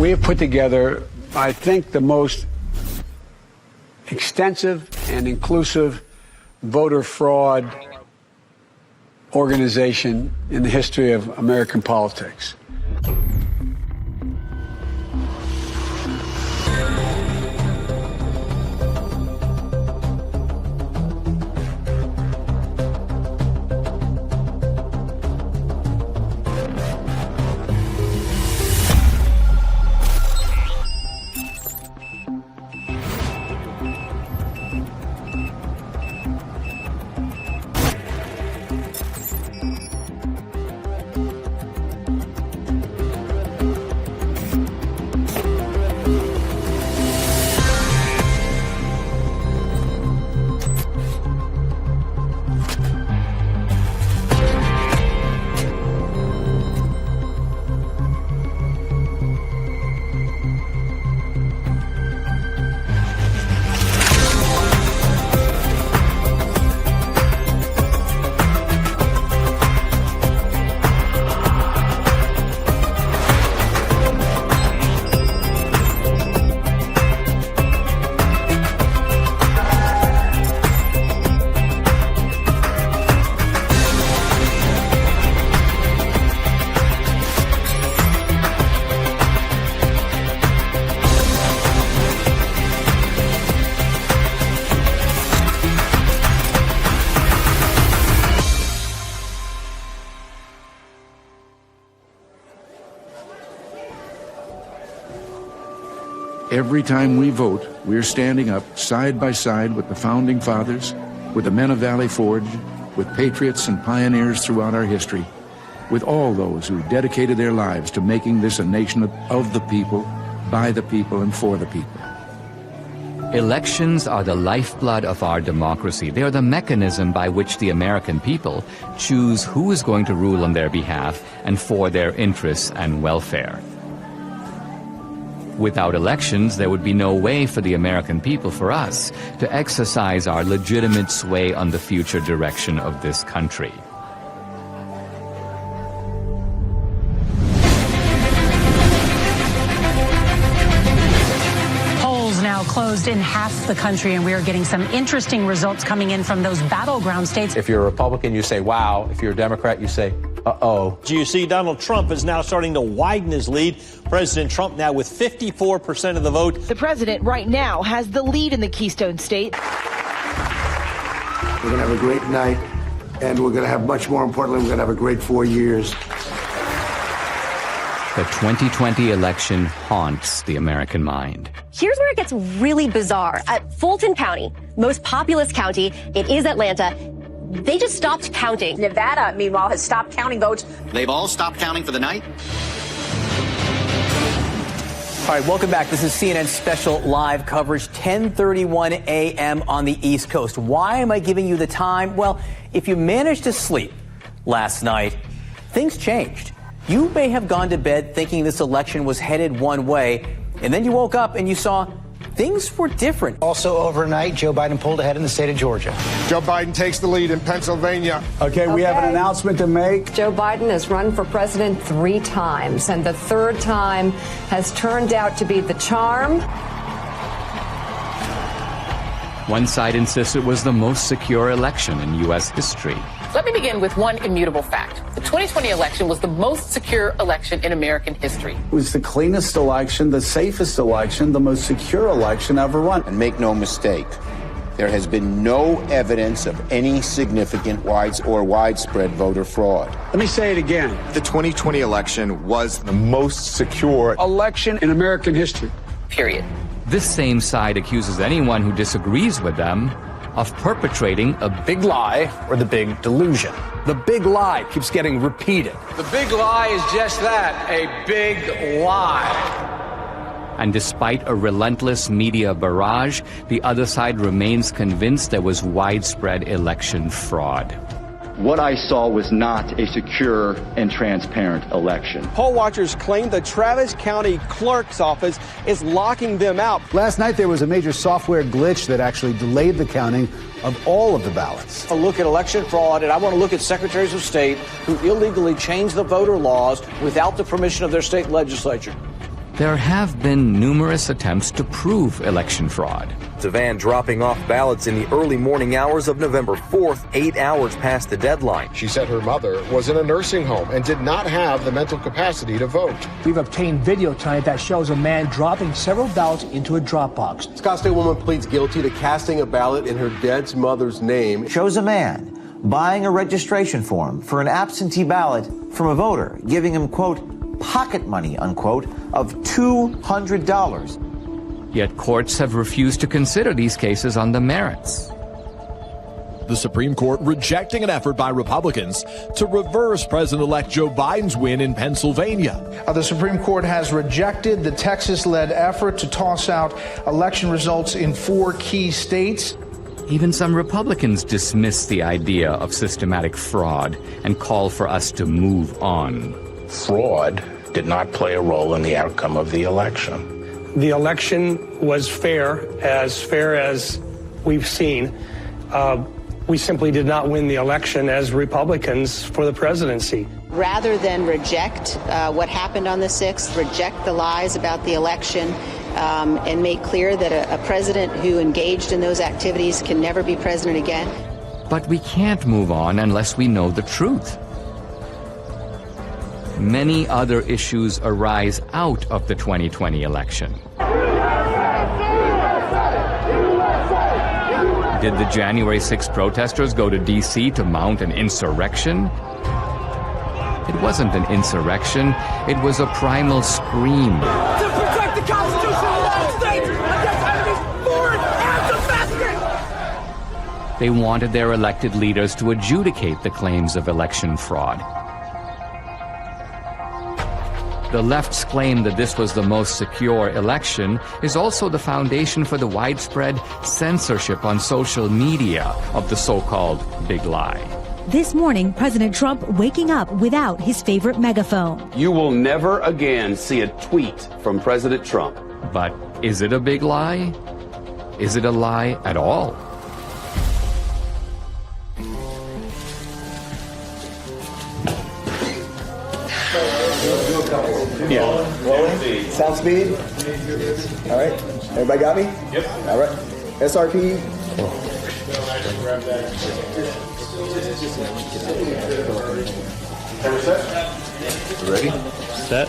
We have put together, I think, the most extensive and inclusive voter fraud organization in the history of American politics. Every time we vote, we're standing up side by side with the Founding Fathers, with the men of Valley Forge, with patriots and pioneers throughout our history, with all those who dedicated their lives to making this a nation of the people, by the people, and for the people. Elections are the lifeblood of our democracy. They are the mechanism by which the American people choose who is going to rule on their behalf and for their interests and welfare. Without elections, there would be no way for the American people, for us, to exercise our legitimate sway on the future direction of this country. Polls now closed in half the country, and we are getting some interesting results coming in from those battleground states. If you're a Republican, you say, wow. If you're a Democrat, you say, uh-oh. You see, Donald Trump is now starting to widen his lead. President Trump now with 54% of the vote. The president right now has the lead in the Keystone State. We're going to have a great night, and we're going to have, much more importantly, we're going to have a great 4 years. The 2020 election haunts the American mind. Here's where it gets really bizarre. At Fulton County, most populous county, it is Atlanta, they just stopped counting. Nevada, meanwhile, has stopped counting votes. They've all stopped counting for the night? All right, welcome back. This is CNN special live coverage, 10:31 a.m. on the East Coast. Why am I giving you the time? Well, if you managed to sleep last night, things changed. You may have gone to bed thinking this election was headed one way, and then you woke up and you saw things were different. Also overnight, Joe Biden pulled ahead in the state of Georgia. Joe Biden takes the lead in Pennsylvania. Okay, we have an announcement to make. Joe Biden has run for president 3 times, and the 3rd time has turned out to be the charm. One side insists it was the most secure election in U.S. history. Let me begin with one immutable fact. The 2020 election was the most secure election in American history. It was the cleanest election, the safest election, the most secure election ever run. And make no mistake, there has been no evidence of any significant widespread voter fraud. Let me say it again. The 2020 election was the most secure election in American history. Period. This same side accuses anyone who disagrees with them of perpetrating a big lie or the big delusion. The big lie keeps getting repeated. The big lie is just that, a big lie. And despite a relentless media barrage, the other side remains convinced there was widespread election fraud. What I saw was not a secure and transparent election. Poll watchers claim the Travis County Clerk's Office is locking them out. Last night there was a major software glitch that actually delayed the counting of all of the ballots. A look at election fraud, and I want to look at secretaries of state who illegally changed the voter laws without the permission of their state legislature. There have been numerous attempts to prove election fraud. The van dropping off ballots in the early morning hours of November 4th, 8 hours past the deadline. She said her mother was in a nursing home and did not have the mental capacity to vote. We've obtained video tonight that shows a man dropping several ballots into a drop box. Scottsdale woman pleads guilty to casting a ballot in her dead mother's name. Shows a man buying a registration form for an absentee ballot from a voter, giving him, quote, pocket money, unquote, of $200. Yet courts have refused to consider these cases on the merits. The Supreme Court rejecting an effort by Republicans to reverse President-elect Joe Biden's win in Pennsylvania. The Supreme Court has rejected the Texas-led effort to toss out election results in 4 key states. Even some Republicans dismiss the idea of systematic fraud and call for us to move on. Fraud did not play a role in the outcome of the election. The election was fair as we've seen. We simply did not win the election as Republicans for the presidency. Rather than reject what happened on the 6th, reject the lies about the election, and make clear that a president who engaged in those activities can never be president again. But we can't move on unless we know the truth. Many other issues arise out of the 2020 election. Did the January 6th protesters go to D.C. to mount an insurrection? It wasn't an insurrection, it was a primal scream. To protect the Constitution of the United States against enemies foreign and domestic! They wanted their elected leaders to adjudicate the claims of election fraud. The left's claim that this was the most secure election is also the foundation for the widespread censorship on social media of the so-called big lie. This morning, President Trump waking up without his favorite megaphone. You will never again see a tweet from President Trump. But is it a big lie? Is it a lie at all? Yeah. Rolling. Sound speed. All right. Everybody got me? Yep. All right. SRP. Ready? Set.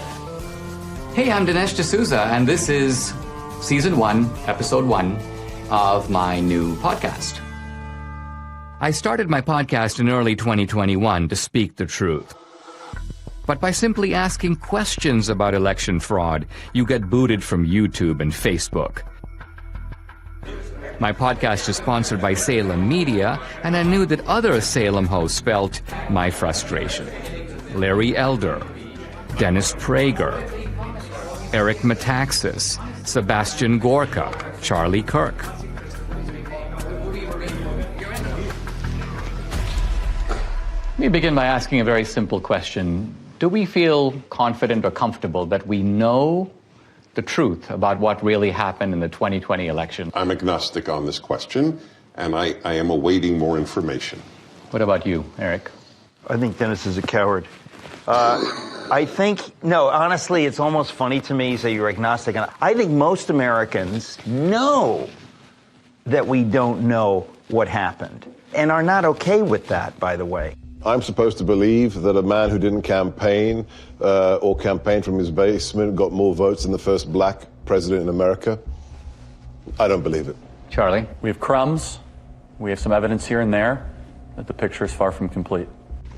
Hey, I'm Dinesh D'Souza, and this is Season 1, Episode 1 of my new podcast. I started my podcast in early 2021 to speak the truth. But by simply asking questions about election fraud, you get booted from YouTube and Facebook. My podcast is sponsored by Salem Media, and I knew that other Salem hosts felt my frustration. Larry Elder, Dennis Prager, Eric Metaxas, Sebastian Gorka, Charlie Kirk. Let me begin by asking a very simple question. Do we feel confident or comfortable that we know the truth about what really happened in the 2020 election? I'm agnostic on this question, and I am awaiting more information. What about you, Eric? I think Dennis is a coward. Honestly, it's almost funny to me, so you're agnostic. And I think most Americans know that we don't know what happened and are not okay with that, by the way. I'm supposed to believe that a man who didn't campaign or campaign from his basement got more votes than the first black president in America? I don't believe it. Charlie? We have crumbs. We have some evidence here and there that the picture is far from complete.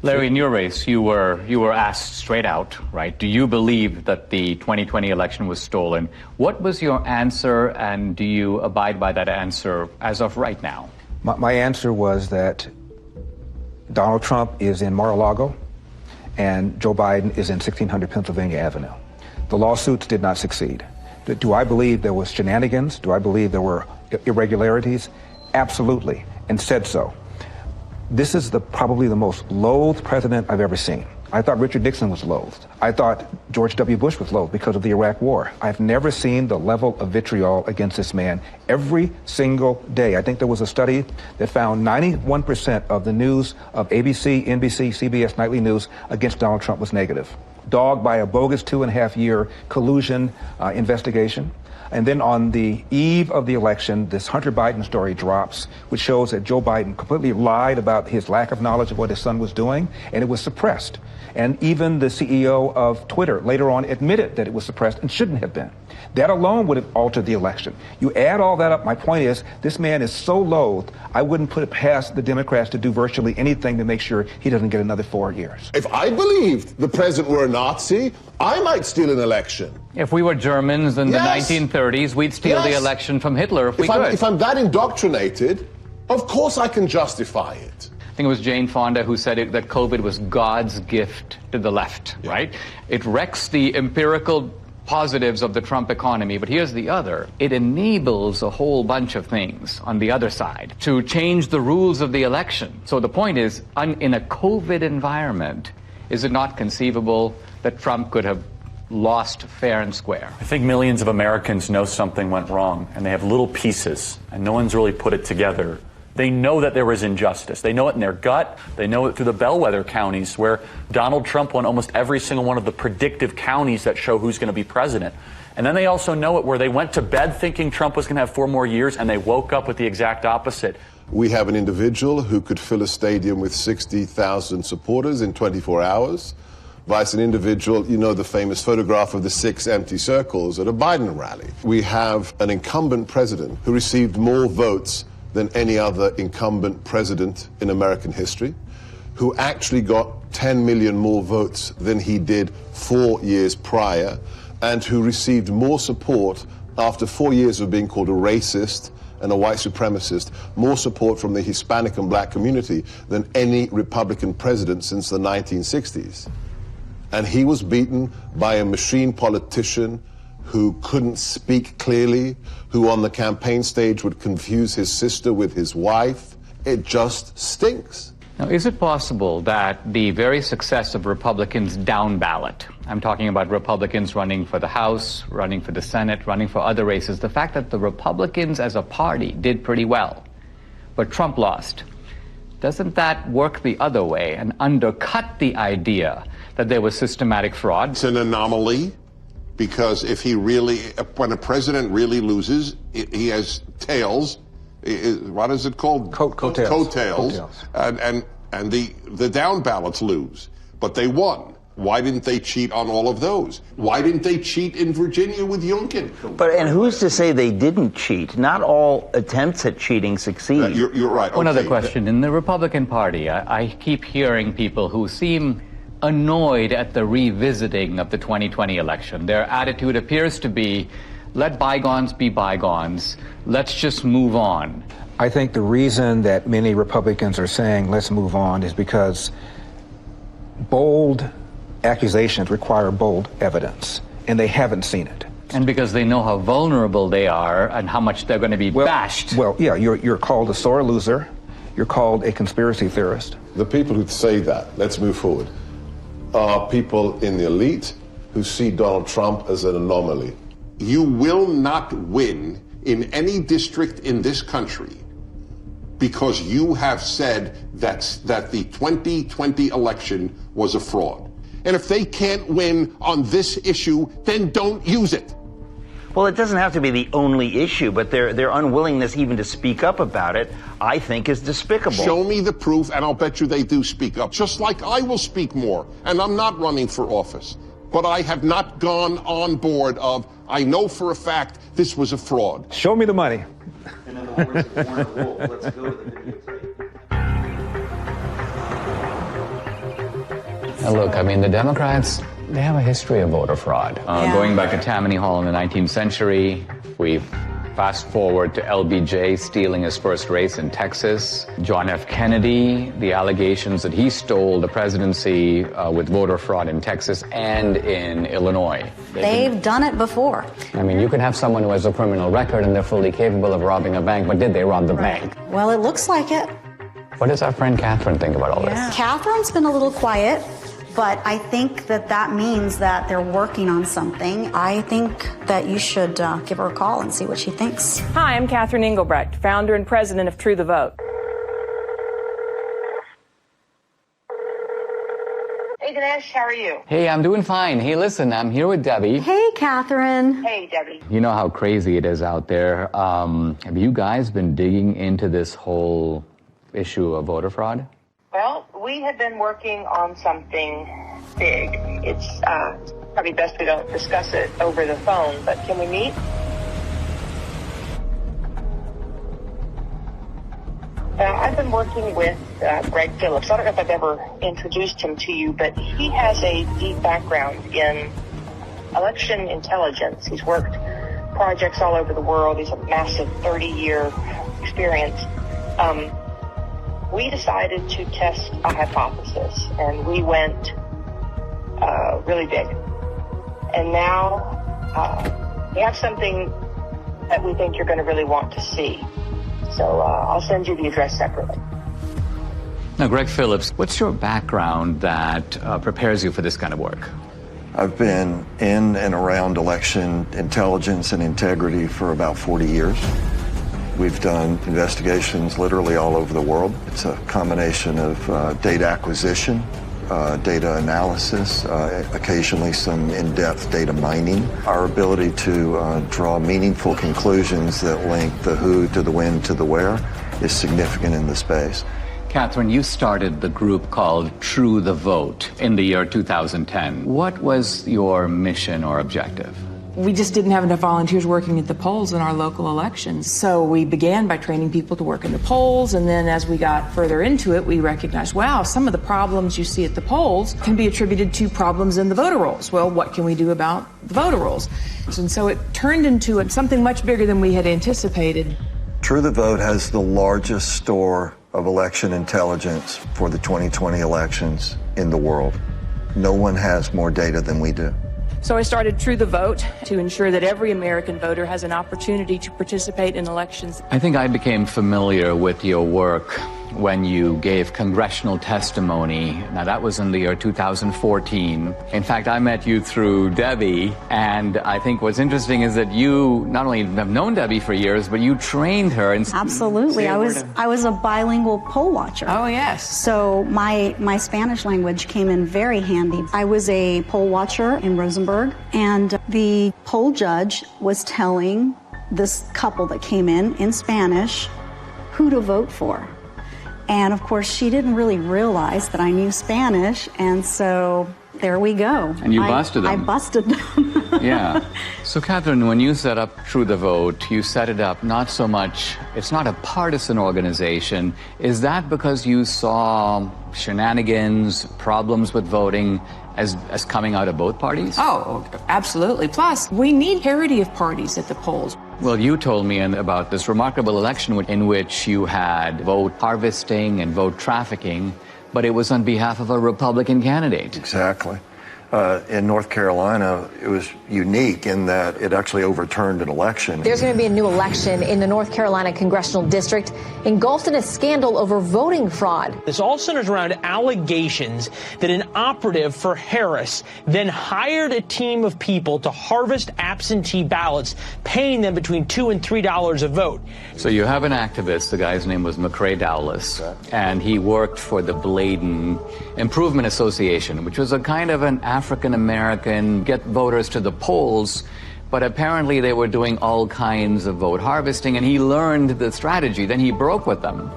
Larry, in your race, you were asked straight out, right? Do you believe that the 2020 election was stolen? What was your answer, and do you abide by that answer as of right now? My answer was that Donald Trump is in Mar-a-Lago and Joe Biden is in 1600 Pennsylvania Avenue. The lawsuits did not succeed. Do I believe there was shenanigans? Do I believe there were irregularities? Absolutely, and said so. This is probably the most loathed president I've ever seen. I thought Richard Nixon was loathed. I thought George W. Bush was loathed because of the Iraq War. I've never seen the level of vitriol against this man every single day. I think there was a study that found 91% of the news of ABC, NBC, CBS nightly news against Donald Trump was negative. dogged by a bogus 2.5-year collusion investigation. And then on the eve of the election, this Hunter Biden story drops, which shows that Joe Biden completely lied about his lack of knowledge of what his son was doing, and it was suppressed. And even the CEO of Twitter later on admitted that it was suppressed and shouldn't have been. That alone would have altered the election. You add all that up, my point is, this man is so loathed, I wouldn't put it past the Democrats to do virtually anything to make sure he doesn't get another 4 years. If I believed the president were a Nazi, I might steal an election. If we were Germans in Yes. the 1930s, we'd steal the Yes. election from Hitler if we could. If I'm that indoctrinated, of course I can justify it. I think it was Jane Fonda who said that COVID was God's gift to the left, right? It wrecks the empirical positives of the Trump economy, but here's the other. It enables a whole bunch of things on the other side to change the rules of the election. So the point is, in a COVID environment, is it not conceivable that Trump could have lost fair and square? I think millions of Americans know something went wrong, and they have little pieces, and no one's really put it together. They know that there was injustice. They know it in their gut. They know it through the bellwether counties where Donald Trump won almost every single one of the predictive counties that show who's going to be president. And then they also know it where they went to bed thinking Trump was going to have 4 more years, and they woke up with the exact opposite. We have an individual who could fill a stadium with 60,000 supporters in 24 hours. Vice an individual, you know the famous photograph of the 6 empty circles at a Biden rally. We have an incumbent president who received more votes than any other incumbent president in American history, who actually got 10 million more votes than he did 4 years prior, and who received more support after 4 years of being called a racist and a white supremacist, more support from the Hispanic and black community than any Republican president since the 1960s. And he was beaten by a machine politician who couldn't speak clearly, who on the campaign stage would confuse his sister with his wife. It just stinks. Now, is it possible that the very success of Republicans down ballot, I'm talking about Republicans running for the House, running for the Senate, running for other races, the fact that the Republicans as a party did pretty well, but Trump lost, doesn't that work the other way and undercut the idea that there was systematic fraud? It's an anomaly. Because if he really, when a president really loses, he has tails. What is it called? Coattails. Coattails. And the down ballots lose. But they won. Why didn't they cheat on all of those? Why didn't they cheat in Virginia with Youngkin? And who's to say they didn't cheat? Not all attempts at cheating succeed. You're right. One okay. other question. In the Republican Party, I keep hearing people who seem annoyed at the revisiting of the 2020 election. Their attitude appears to be, let bygones be bygones. Let's just move on. I think the reason that many Republicans are saying let's move on is because bold accusations require bold evidence, and they haven't seen it. And because they know how vulnerable they are and how much they're going to be bashed. Well, yeah, you're called a sore loser. You're called a conspiracy theorist. The people who say that, let's move forward, are people in the elite who see Donald Trump as an anomaly. You will not win in any district in this country because you have said that the 2020 election was a fraud. And if they can't win on this issue, then don't use it. Well, it doesn't have to be the only issue, but their unwillingness even to speak up about it, I think, is despicable. Show me the proof, and I'll bet you they do speak up. Just like I will speak more, and I'm not running for office. But I have not gone on board of, I know for a fact this was a fraud. Show me the money. And in the words of Warner Wolf, let's go to the videotape. Now look, I mean, the Democrats, they have a history of voter fraud. Going back to Tammany Hall in the 19th century, we fast forward to LBJ stealing his first race in Texas, John F. Kennedy, the allegations that he stole the presidency with voter fraud in Texas and in Illinois. They've done it before. I mean, you can have someone who has a criminal record and they're fully capable of robbing a bank, but did they rob the bank? Well, it looks like it. What does our friend Catherine think about all this? Catherine's been a little quiet. But I think that means that they're working on something. I think that you should give her a call and see what she thinks. Hi, I'm Catherine Engelbrecht, founder and president of True the Vote. Hey, Dinesh, How are you? Hey, I'm doing fine. Hey, listen, I'm here with Debbie. Hey, Catherine. Hey, Debbie. You know how crazy it is out there. Have you guys been digging into this whole issue of voter fraud? Well, we have been working on something big. It's probably best we don't discuss it over the phone, but can we meet? I've been working with Greg Phillips. I don't know if I've ever introduced him to you, but he has a deep background in election intelligence. He's worked projects all over the world. He's a massive 30-year experience. We decided to test a hypothesis, and we went really big. And now we have something that we think you're going to really want to see. So I'll send you the address separately. Now, Greg Phillips, what's your background that prepares you for this kind of work? I've been in and around election intelligence and integrity for about 40 years. We've done investigations literally all over the world. It's a combination of data acquisition, data analysis, occasionally some in-depth data mining. Our ability to draw meaningful conclusions that link the who to the when to the where is significant in the space. Catherine, you started the group called True the Vote in the year 2010. What was your mission or objective? We just didn't have enough volunteers working at the polls in our local elections. So we began by training people to work in the polls, and then as we got further into it, we recognized, wow, some of the problems you see at the polls can be attributed to problems in the voter rolls. Well, what can we do about the voter rolls? And so it turned into something much bigger than we had anticipated. True the Vote has the largest store of election intelligence for the 2020 elections in the world. No one has more data than we do. So I started True the Vote to ensure that every American voter has an opportunity to participate in elections. I think I became familiar with your work when you gave congressional testimony. Now, that was in the year 2014. In fact, I met you through Debbie, and I think what's interesting is that you not only have known Debbie for years, but you trained her. Absolutely. I was a bilingual poll watcher. Oh, yes. So my Spanish language came in very handy. I was a poll watcher in Rosenberg, and the poll judge was telling this couple that came in Spanish who to vote for. And of course, she didn't really realize that I knew Spanish, and so there we go. And you busted them. I busted them. Yeah. So, Catherine, when you set up True the Vote, you set it up not so much, it's not a partisan organization. Is that because you saw shenanigans, problems with voting as coming out of both parties? Oh, absolutely. Plus, we need parity of parties at the polls. Well, you told me about this remarkable election in which you had vote harvesting and vote trafficking, but it was on behalf of a Republican candidate. Exactly. In North Carolina, it was unique in that it actually overturned an election. There's going to be a new election in the North Carolina congressional district engulfed in a scandal over voting fraud. This all centers around allegations that an operative for Harris then hired a team of people to harvest absentee ballots, paying them between $2 and $3 a vote. So you have an activist, the guy's name was McCrae Dowless, and he worked for the Bladen Improvement Association, which was a kind of an African-American, get voters to the polls, but apparently they were doing all kinds of vote harvesting, and he learned the strategy. Then he broke with them,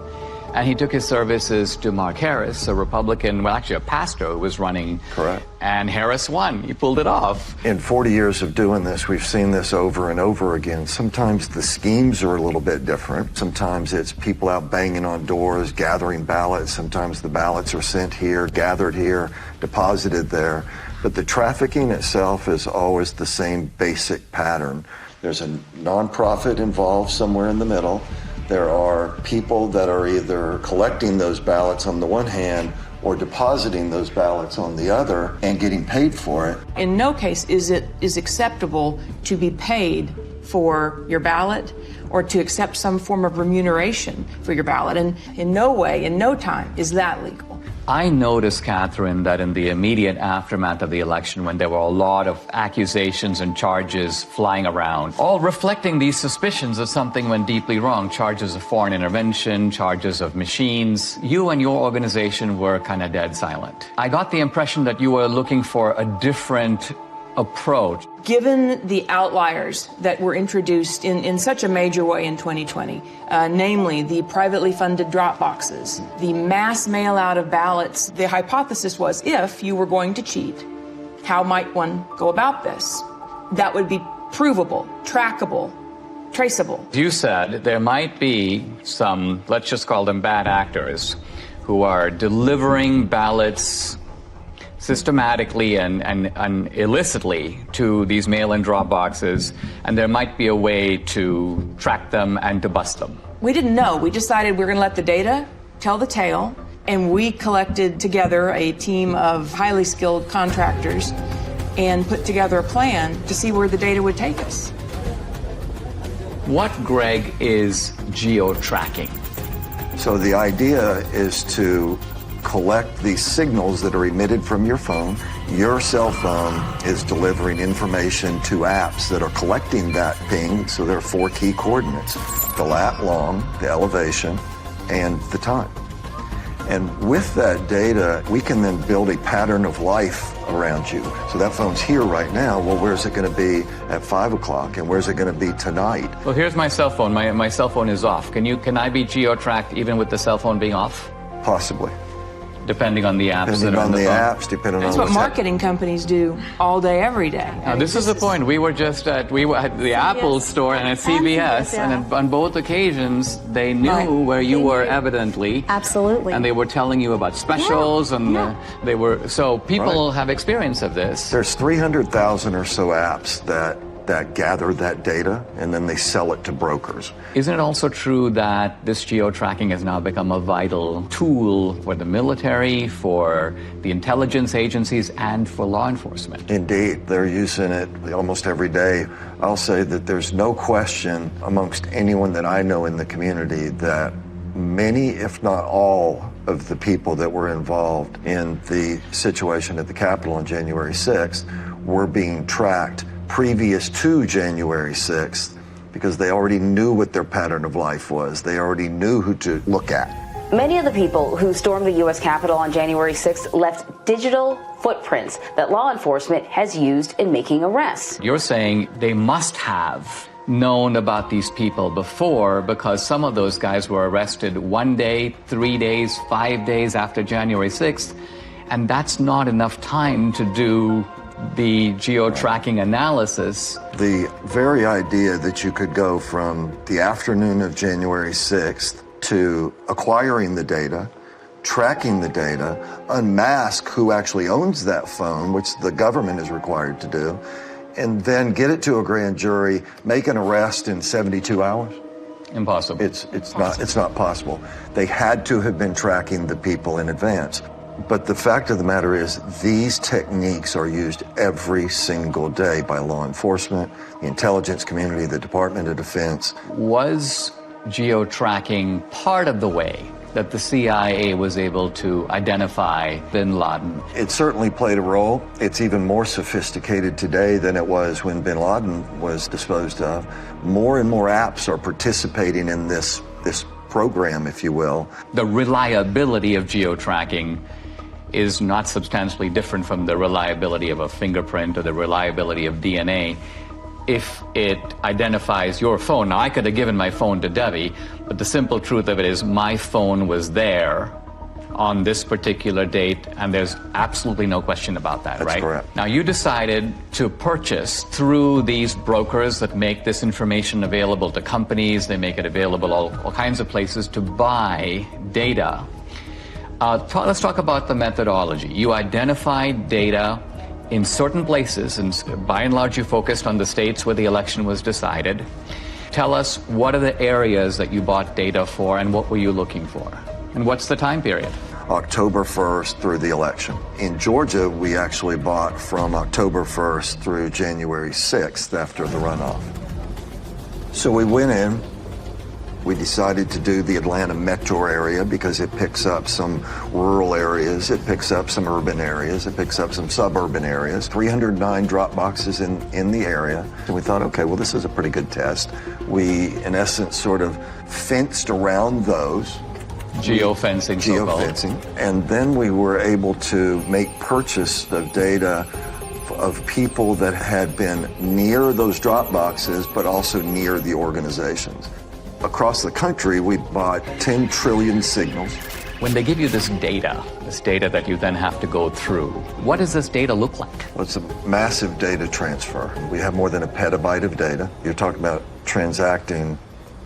and he took his services to Mark Harris, a Republican, well, actually a pastor who was running. Correct. And Harris won. He pulled it off. In 40 years of doing this, we've seen this over and over again. Sometimes the schemes are a little bit different. Sometimes it's people out banging on doors, gathering ballots. Sometimes the ballots are sent here, gathered here, deposited there. But the trafficking itself is always the same basic pattern. There's a nonprofit involved somewhere in the middle. There are people that are either collecting those ballots on the one hand or depositing those ballots on the other and getting paid for it. In no case is it acceptable to be paid for your ballot or to accept some form of remuneration for your ballot. And in no way, in no time, is that legal. I noticed, Catherine, that in the immediate aftermath of the election, when there were a lot of accusations and charges flying around, all reflecting these suspicions of something went deeply wrong, charges of foreign intervention, charges of machines, you and your organization were kind of dead silent. I got the impression that you were looking for a different approach. Given the outliers that were introduced in such a major way in 2020, namely the privately funded drop boxes, the mass mail out of ballots, the hypothesis was if you were going to cheat, how might one go about this? That would be provable, trackable, traceable. You said there might be some, let's just call them bad actors, who are delivering ballots systematically and illicitly to these mail-in drop boxes, and there might be a way to track them and to bust them. We didn't know. We decided we were going to let the data tell the tale, and we collected together a team of highly skilled contractors and put together a plan to see where the data would take us. What, Greg, is geo-tracking? So the idea is to collect these signals that are emitted from your phone. Your cell phone is delivering information to apps that are collecting that ping. So there are 4 key coordinates: the lat long, the elevation, and the time. And with that data, we can then build a pattern of life around you. So that phone's here right now. Well, where's it going to be at 5 o'clock? And where's it going to be tonight? Well, here's my cell phone. My cell phone is off. Can I be geo-tracked even with the cell phone being off? Possibly. Depending on the apps. Depending on the apps, depending on That's what marketing companies do all day, every day. Now, this is the point. We were at the Apple store and at CBS, and on both occasions, they knew where you were evidently. Absolutely. And they were telling you about specials, and they were, so people have experience of this. There's 300,000 or so apps that gather that data, and then they sell it to brokers. Isn't it also true that this geo-tracking has now become a vital tool for the military, for the intelligence agencies, and for law enforcement? Indeed, they're using it almost every day. I'll say that there's no question amongst anyone that I know in the community that many, if not all, of the people that were involved in the situation at the Capitol on January 6th were being tracked previous to January 6th, because they already knew what their pattern of life was. They already knew who to look at. Many of the people who stormed the U.S. Capitol on January 6th left digital footprints that law enforcement has used in making arrests. You're saying they must have known about these people before, because some of those guys were arrested 1 day, 3 days, 5 days after January 6th, and that's not enough time to do the geo-tracking analysis. The very idea that you could go from the afternoon of January 6th to acquiring the data, tracking the data, unmask who actually owns that phone, which the government is required to do, and then get it to a grand jury, make an arrest in 72 hours? Impossible. It's not possible. They had to have been tracking the people in advance. But the fact of the matter is, these techniques are used every single day by law enforcement, the intelligence community, the Department of Defense. Was geo-tracking part of the way that the CIA was able to identify bin Laden? It certainly played a role. It's even more sophisticated today than it was when bin Laden was disposed of. More and more apps are participating in this program, if you will. The reliability of geo-tracking is not substantially different from the reliability of a fingerprint or the reliability of DNA. If it identifies your phone, now I could have given my phone to Debbie, but the simple truth of it is my phone was there on this particular date, and there's absolutely no question about that, right? That's correct. Now, you decided to purchase through these brokers that make this information available to companies, they make it available all kinds of places, to buy data. Let's talk about the methodology. You identified data in certain places, and by and large you focused on the states where the election was decided. Tell us, what are the areas that you bought data for, and what were you looking for? And what's the time period? October 1st through the election. In Georgia, we actually bought from October 1st through January 6th after the runoff. So we went in, We decided to do the Atlanta metro area because it picks up some rural areas, it picks up some urban areas, it picks up some suburban areas. 309 drop boxes in the area. And we thought, okay, well, this is a pretty good test. We, in essence, sort of fenced around those. Geofencing. Geofencing. And then we were able to make purchase of data of people that had been near those drop boxes, but also near the organizations. Across the country, we bought 10 trillion signals. When they give you this data that you then have to go through, what does this data look like? Well, it's a massive data transfer. We have more than a petabyte of data. You're talking about transacting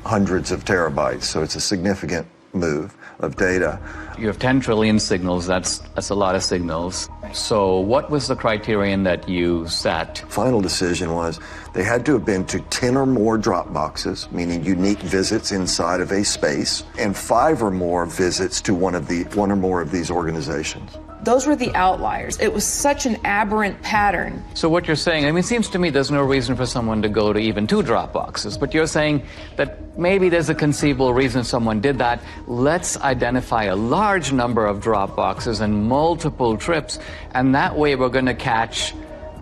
hundreds of terabytes, so it's a significant move of data. You have 10 trillion signals, that's a lot of signals. So what was the criterion that you set? Final decision was they had to have been to 10 or more drop boxes, meaning unique visits inside of a space, and 5 or more visits to one or more of these organizations. Those were the outliers. It was such an aberrant pattern. So what you're saying, I mean, it seems to me there's no reason for someone to go to even 2 drop boxes, but you're saying that maybe there's a conceivable reason someone did that. Let's identify a large number of drop boxes and multiple trips, and that way we're going to catch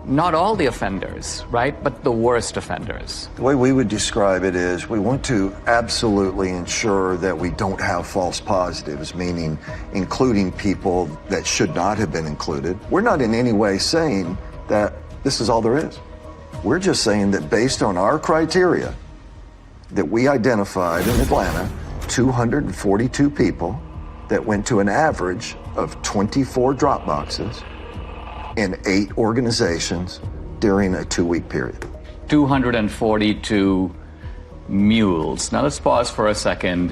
not all the offenders, right, but the worst offenders. The way we would describe it is we want to absolutely ensure that we don't have false positives, meaning including people that should not have been included. We're not in any way saying that this is all there is. We're just saying that based on our criteria that we identified in Atlanta, 242 people that went to an average of 24 drop boxes in 8 organizations during a 2-week period. 242 mules. Now let's pause for a second.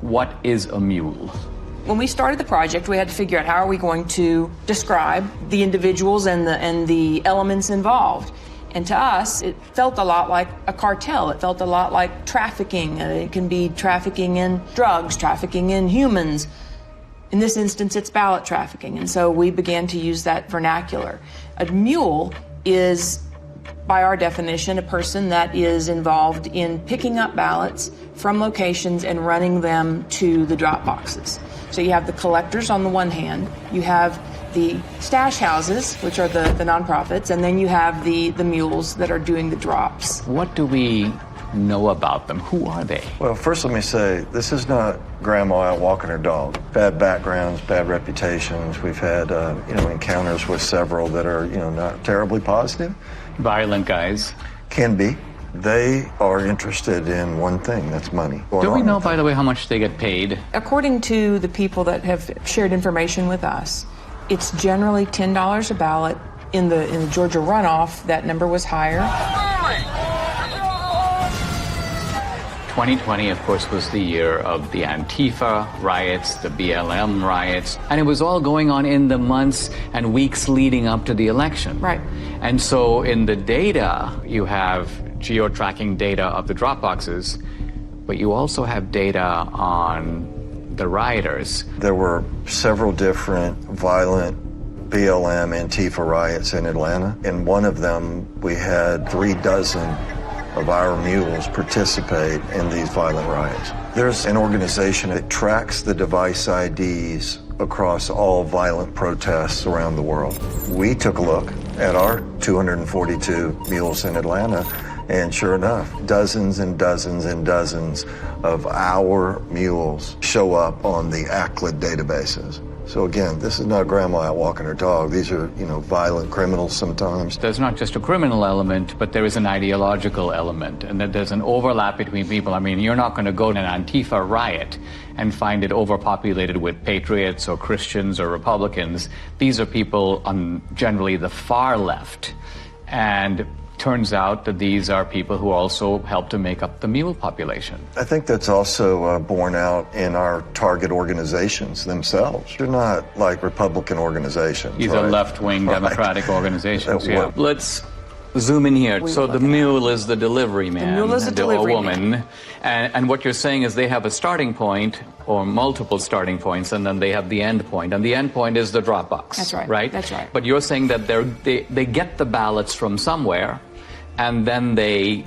What is a mule? When we started the project, we had to figure out how are we going to describe the individuals and the elements involved. And to us, it felt a lot like a cartel. It felt a lot like trafficking. It can be trafficking in drugs, trafficking in humans. In this instance, it's ballot trafficking, and so we began to use that vernacular. A mule is, by our definition, a person that is involved in picking up ballots from locations and running them to the drop boxes. So you have the collectors on the one hand, you have the stash houses, which are the nonprofits, and then you have the mules that are doing the drops. What do we know about them? Who are they? Well, first let me say, this is not grandma out walking her dog. Bad backgrounds, bad reputations. We've had, encounters with several that are, not terribly positive. Violent guys. Can be. They are interested in one thing, that's money. Do we know, by the way, how much they get paid? According to the people that have shared information with us, it's generally $10 a ballot. In the Georgia runoff, that number was higher. 2020, of course, was the year of the Antifa riots, the BLM riots, and it was all going on in the months and weeks leading up to the election. Right. And so in the data, you have geo-tracking data of the drop boxes, but you also have data on the rioters. There were several different violent BLM Antifa riots in Atlanta. In one of them, we had 36 of our mules participate in these violent riots. There's an organization that tracks the device IDs across all violent protests around the world. We took a look at our 242 mules in Atlanta, and sure enough, dozens and dozens and dozens of our mules show up on the ACLID databases. So again, this is not grandma out walking her dog. These are, violent criminals sometimes. There's not just a criminal element, but there is an ideological element, and that there's an overlap between people. I mean, you're not going to go to an Antifa riot and find it overpopulated with patriots or Christians or Republicans. These are people on generally the far left. And turns out that these are people who also help to make up the mule population. I think that's also borne out in our target organizations themselves. They're not like Republican organizations. These are left-wing Democratic organizations. Yeah. Let's zoom in here. So the mule is the delivery man. The mule is a delivery woman. man. And what you're saying is they have a starting point or multiple starting points, and then they have the end point. And the end point is the drop box. That's right. Right? That's right. But you're saying that they get the ballots from somewhere, and then they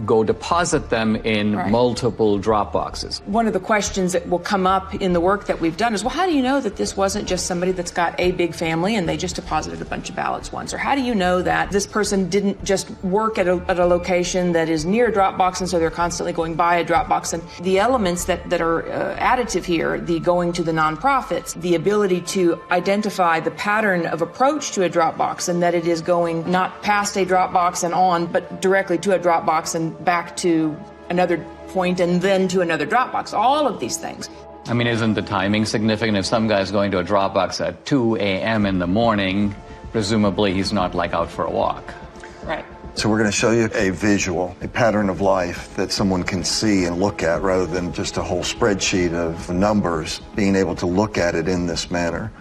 go deposit them in multiple drop boxes. One of the questions that will come up in the work that we've done is, well, how do you know that this wasn't just somebody that's got a big family and they just deposited a bunch of ballots once? Or how do you know that this person didn't just work at a location that is near a drop box and so they're constantly going by a drop box? And the elements that are additive here, the going to the nonprofits, the ability to identify the pattern of approach to a drop box, and that it is going not past a drop box and on, but directly to a drop box and back to another point and then to another drop box. All of these things. I mean, isn't the timing significant? If some guy's going to a drop box at 2 a.m. in the morning, presumably he's not like out for a walk. Right. So we're going to show you a visual, a pattern of life that someone can see and look at rather than just a whole spreadsheet of numbers, being able to look at it in this manner.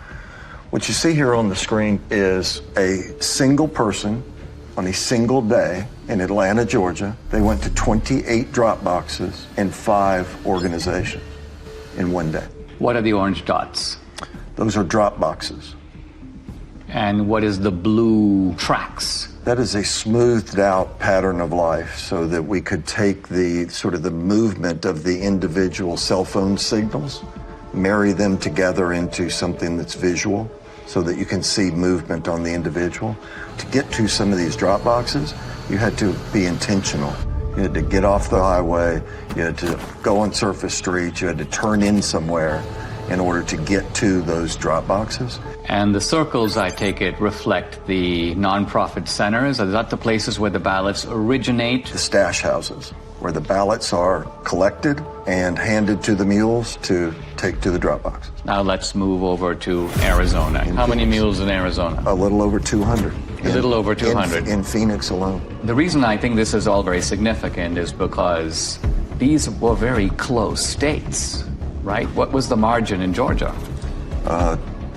What you see here on the screen is a single person on a single day in Atlanta, Georgia. They went to 28 drop boxes in 5 organizations in one day. What are the orange dots? Those are drop boxes. And what is the blue tracks? That is a smoothed out pattern of life so that we could take the sort of the movement of the individual cell phone signals, marry them together into something that's visual so that you can see movement on the individual. To get to some of these drop boxes, you had to be intentional. You had to get off the highway, you had to go on surface streets, you had to turn in somewhere in order to get to those drop boxes. And the circles, I take it, reflect the nonprofit centers. Are that the places where the ballots originate? The stash houses, where the ballots are collected and handed to the mules to take to the drop boxes. Now let's move over to Arizona. How many mules in Arizona? A little over 200. A little over 200. In Phoenix alone. The reason I think this is all very significant is because these were very close states, right? What was the margin in Georgia?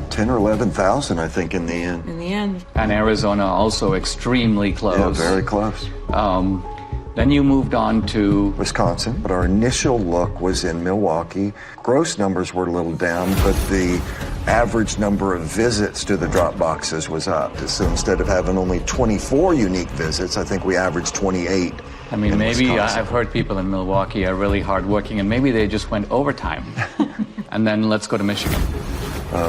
10 or 11,000, I think, in the end. In the end. And Arizona also extremely close. Yeah, very close. Then you moved on to Wisconsin, but our initial look was in Milwaukee. Gross numbers were a little down, but the average number of visits to the drop boxes was up. So instead of having only 24 unique visits, I think we averaged 28. I mean, maybe Wisconsin. I've heard people in Milwaukee are really hardworking, and maybe they just went overtime. And then let's go to Michigan.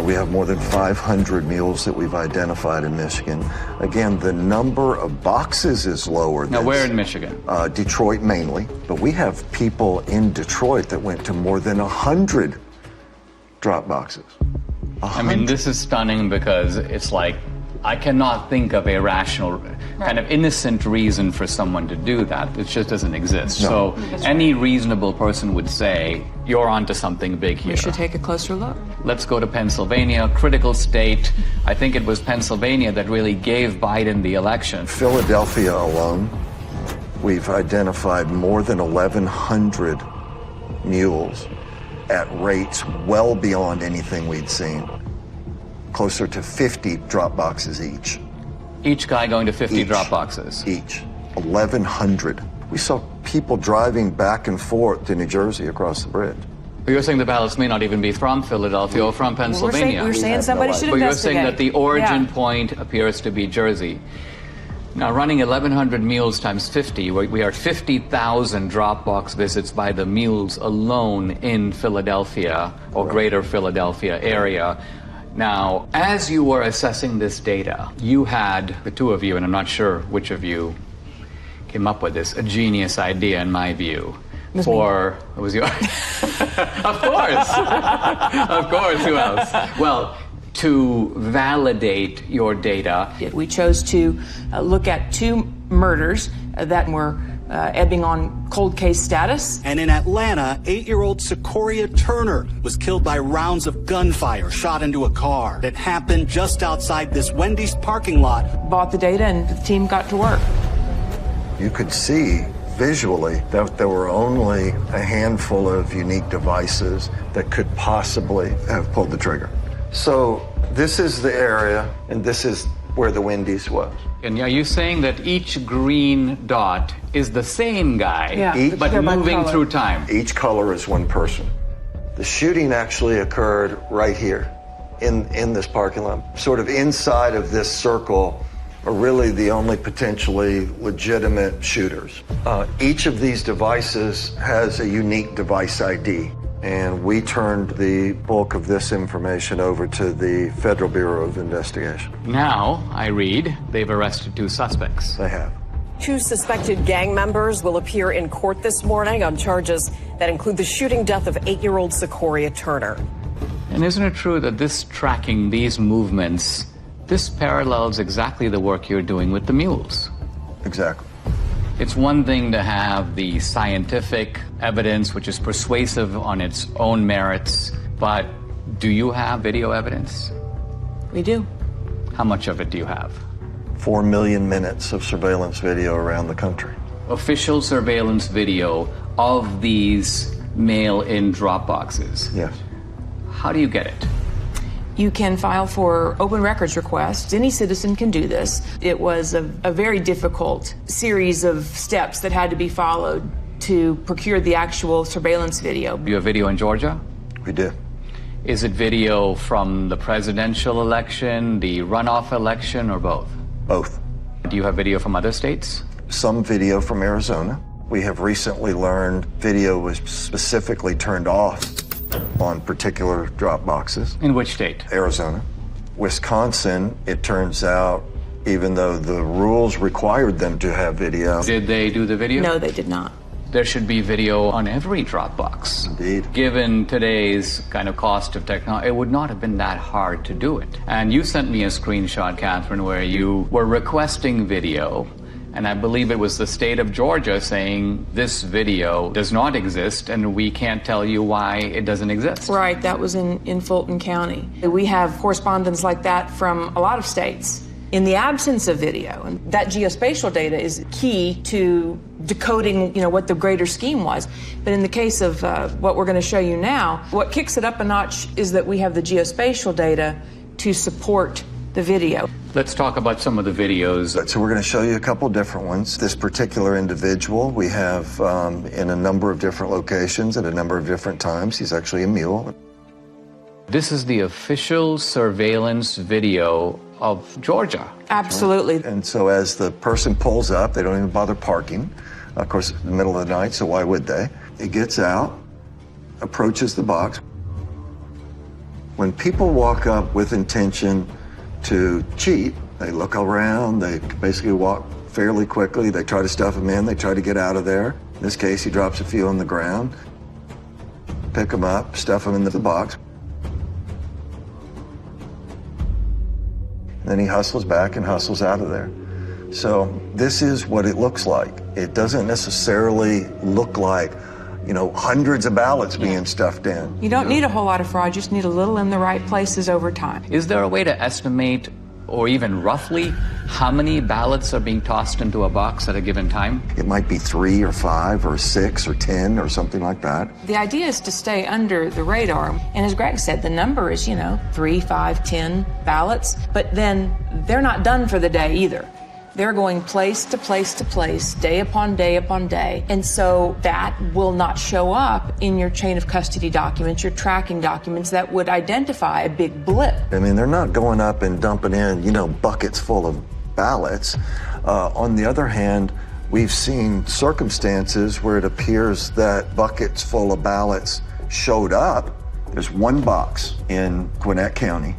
We have more than 500 mules that we've identified in Michigan. Again, the number of boxes is lower. Now, where in Michigan? Detroit mainly, but we have people in Detroit that went to more than 100 drop boxes. I mean, this is stunning because it's like, I cannot think of a rational, kind of innocent reason for someone to do that. It just doesn't exist. No. So any reasonable person would say, you're onto something big here. We should take a closer look. Let's go to Pennsylvania, critical state. I think it was Pennsylvania that really gave Biden the election. Philadelphia alone, we've identified more than 1,100 mules at rates well beyond anything we'd seen. Closer to 50 drop boxes each. Each guy going to 50 drop boxes? Each. 1,100. We saw people driving back and forth to New Jersey across the bridge. But you're saying the ballots may not even be from Philadelphia or from Pennsylvania. We're saying somebody should But investigate. you're saying that the origin point appears to be Jersey. Now, running 1,100 mules times 50, we are 50,000 drop box visits by the mules alone in Philadelphia or greater Philadelphia area. Now, as you were assessing this data, you had, the two of you, and I'm not sure which of you came up with this, a genius idea in my view. It was your, of course, of course, who else? Well, to validate your data. We chose to look at 2 murders that were ebbing on cold case status. And in Atlanta, 8-year-old Secoria Turner was killed by rounds of gunfire shot into a car. It happened just outside this Wendy's parking lot. Bought the data and the team got to work. You could see visually that there were only a handful of unique devices that could possibly have pulled the trigger. So this is the area, and this is where the Wendy's was. And are you saying that each green dot is the same guy, but moving through time? Each color is one person. The shooting actually occurred right here in this parking lot, sort of inside of this circle are really the only potentially legitimate shooters. Each of these devices has a unique device ID, and we turned the bulk of this information over to the Federal Bureau of Investigation. Now, I read, they've arrested 2 suspects. They have. 2 suspected gang members will appear in court this morning on charges that include the shooting death of 8-year-old Secoria Turner. And isn't it true that this tracking these movements, this parallels exactly the work you're doing with the mules? Exactly. It's one thing to have the scientific evidence, which is persuasive on its own merits, but do you have video evidence? We do. How much of it do you have? 4 million minutes of surveillance video around the country. Official surveillance video of these mail-in drop boxes? Yes. How do you get it? You can file for open records requests. Any citizen can do this. It was a very difficult series of steps that had to be followed to procure the actual surveillance video. Do you have video in Georgia? We do. Is it video from the presidential election, the runoff election, or both? Both. Do you have video from other states? Some video from Arizona. We have recently learned video was specifically turned off on particular drop boxes. In which state? Arizona. Wisconsin, it turns out, even though the rules required them to have video. Did they do the video? No, they did not. There should be video on every Dropbox. Indeed. Given today's kind of cost of technology, it would not have been that hard to do it. And you sent me a screenshot, Catherine, where you were requesting video, and I believe it was the state of Georgia saying this video does not exist, and we can't tell you why it doesn't exist. Right, that was in Fulton County. We have correspondence like that from a lot of states. In the absence of video, and that geospatial data is key to decoding, what the greater scheme was. But in the case of what we're going to show you now, what kicks it up a notch is that we have the geospatial data to support the video. Let's talk about some of the videos. So we're going to show you a couple different ones. This particular individual we have in a number of different locations at a number of different times. He's actually a mule. This is the official surveillance video of Georgia. Absolutely. And so as the person pulls up, they don't even bother parking. Of course, in the middle of the night, so why would they? He gets out, approaches the box. When people walk up with intention to cheat, they look around, they basically walk fairly quickly, they try to stuff them in, they try to get out of there. In this case, he drops a few on the ground, pick them up, stuff them into the box. Then he hustles back and hustles out of there. So this is what it looks like. It doesn't necessarily look like, hundreds of ballots being stuffed in. You don't need a whole lot of fraud, you just need a little in the right places over time. Is there a way to estimate, or even roughly, how many ballots are being tossed into a box at a given time? It might be 3 or 5 or 6 or 10 or something like that. The idea is to stay under the radar. And as Greg said, the number is, 3, 5, 10 ballots. But then they're not done for the day either. They're going place to place to place, day upon day upon day. And so that will not show up in your chain of custody documents, your tracking documents that would identify a big blip. I mean, they're not going up and dumping in, buckets full of ballots. On the other hand, we've seen circumstances where it appears that buckets full of ballots showed up. There's one box in Gwinnett County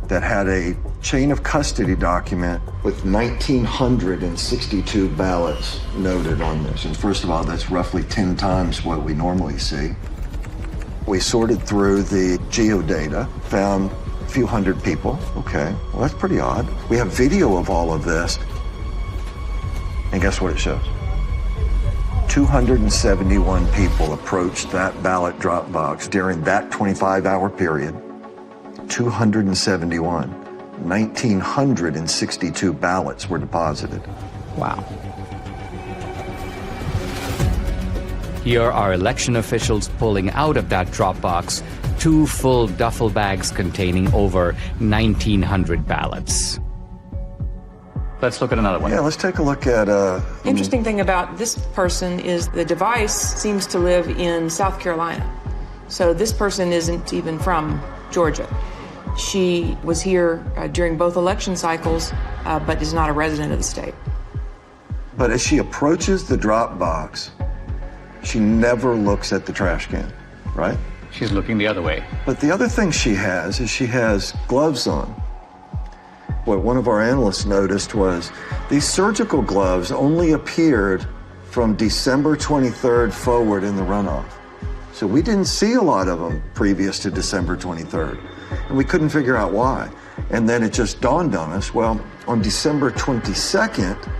that had a chain of custody document with 1,962 ballots noted on this. And first of all, that's roughly 10 times what we normally see. We sorted through the geodata, found a few hundred people. Okay, well, that's pretty odd. We have video of all of this. And guess what it shows? 271 people approached that ballot drop box during that 25-hour period. 271. 1,962 ballots were deposited. Wow. Here are election officials pulling out of that drop box 2 full duffel bags containing over 1,900 ballots. Let's look at another one. Yeah, let's take a look at... Interesting thing about this person is the device seems to live in South Carolina. So this person isn't even from Georgia. She was here during both election cycles but is not a resident of the state. But as she approaches the drop box, she never looks at the trash can, right? She's looking the other way. But the other thing she has is she has gloves on. What one of our analysts noticed was these surgical gloves only appeared from December 23rd forward in the runoff. So we didn't see a lot of them previous to December 23rd, and we couldn't figure out why. And then it just dawned on us, well, on December 22nd,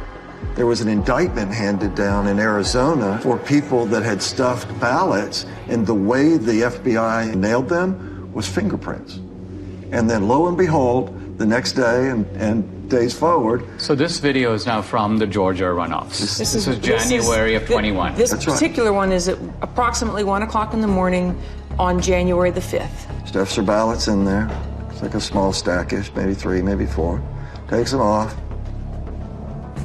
there was an indictment handed down in Arizona for people that had stuffed ballots, and the way the FBI nailed them was fingerprints. And then lo and behold, the next day and days forward. So this video is now from the Georgia runoffs. This is January of 21. This particular one is at approximately 1 o'clock in the morning on January the 5th. Stuffs her ballots in there. It's like a small stackish, maybe 3, maybe 4. Takes them off,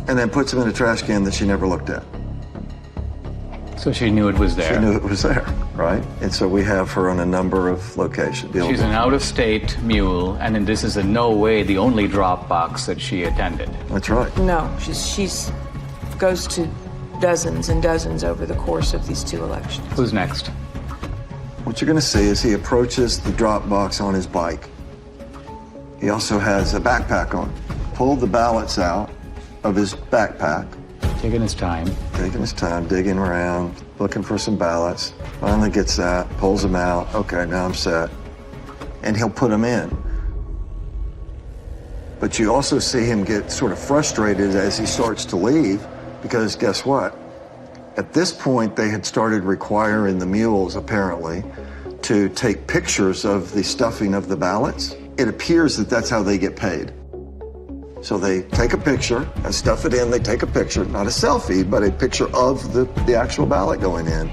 and then puts them in a trash can that she never looked at. So she knew it was there. She knew it was there, right? And so we have her on a number of locations. She's an out-of-state mule, and this is in no way the only drop box that she attended. That's right. No, she's goes to dozens and dozens over the course of these 2 elections. Who's next? What you're going to see is he approaches the drop box on his bike. He also has a backpack on. Pulled the ballots out of his backpack. Taking his time. Taking his time, digging around, looking for some ballots. Finally gets that, pulls them out. Okay, now I'm set. And he'll put them in. But you also see him get sort of frustrated as he starts to leave, because guess what? At this point, they had started requiring the mules, apparently, to take pictures of the stuffing of the ballots. It appears that that's how they get paid. So they take a picture and stuff it in. They take a picture, not a selfie, but a picture of the actual ballot going in.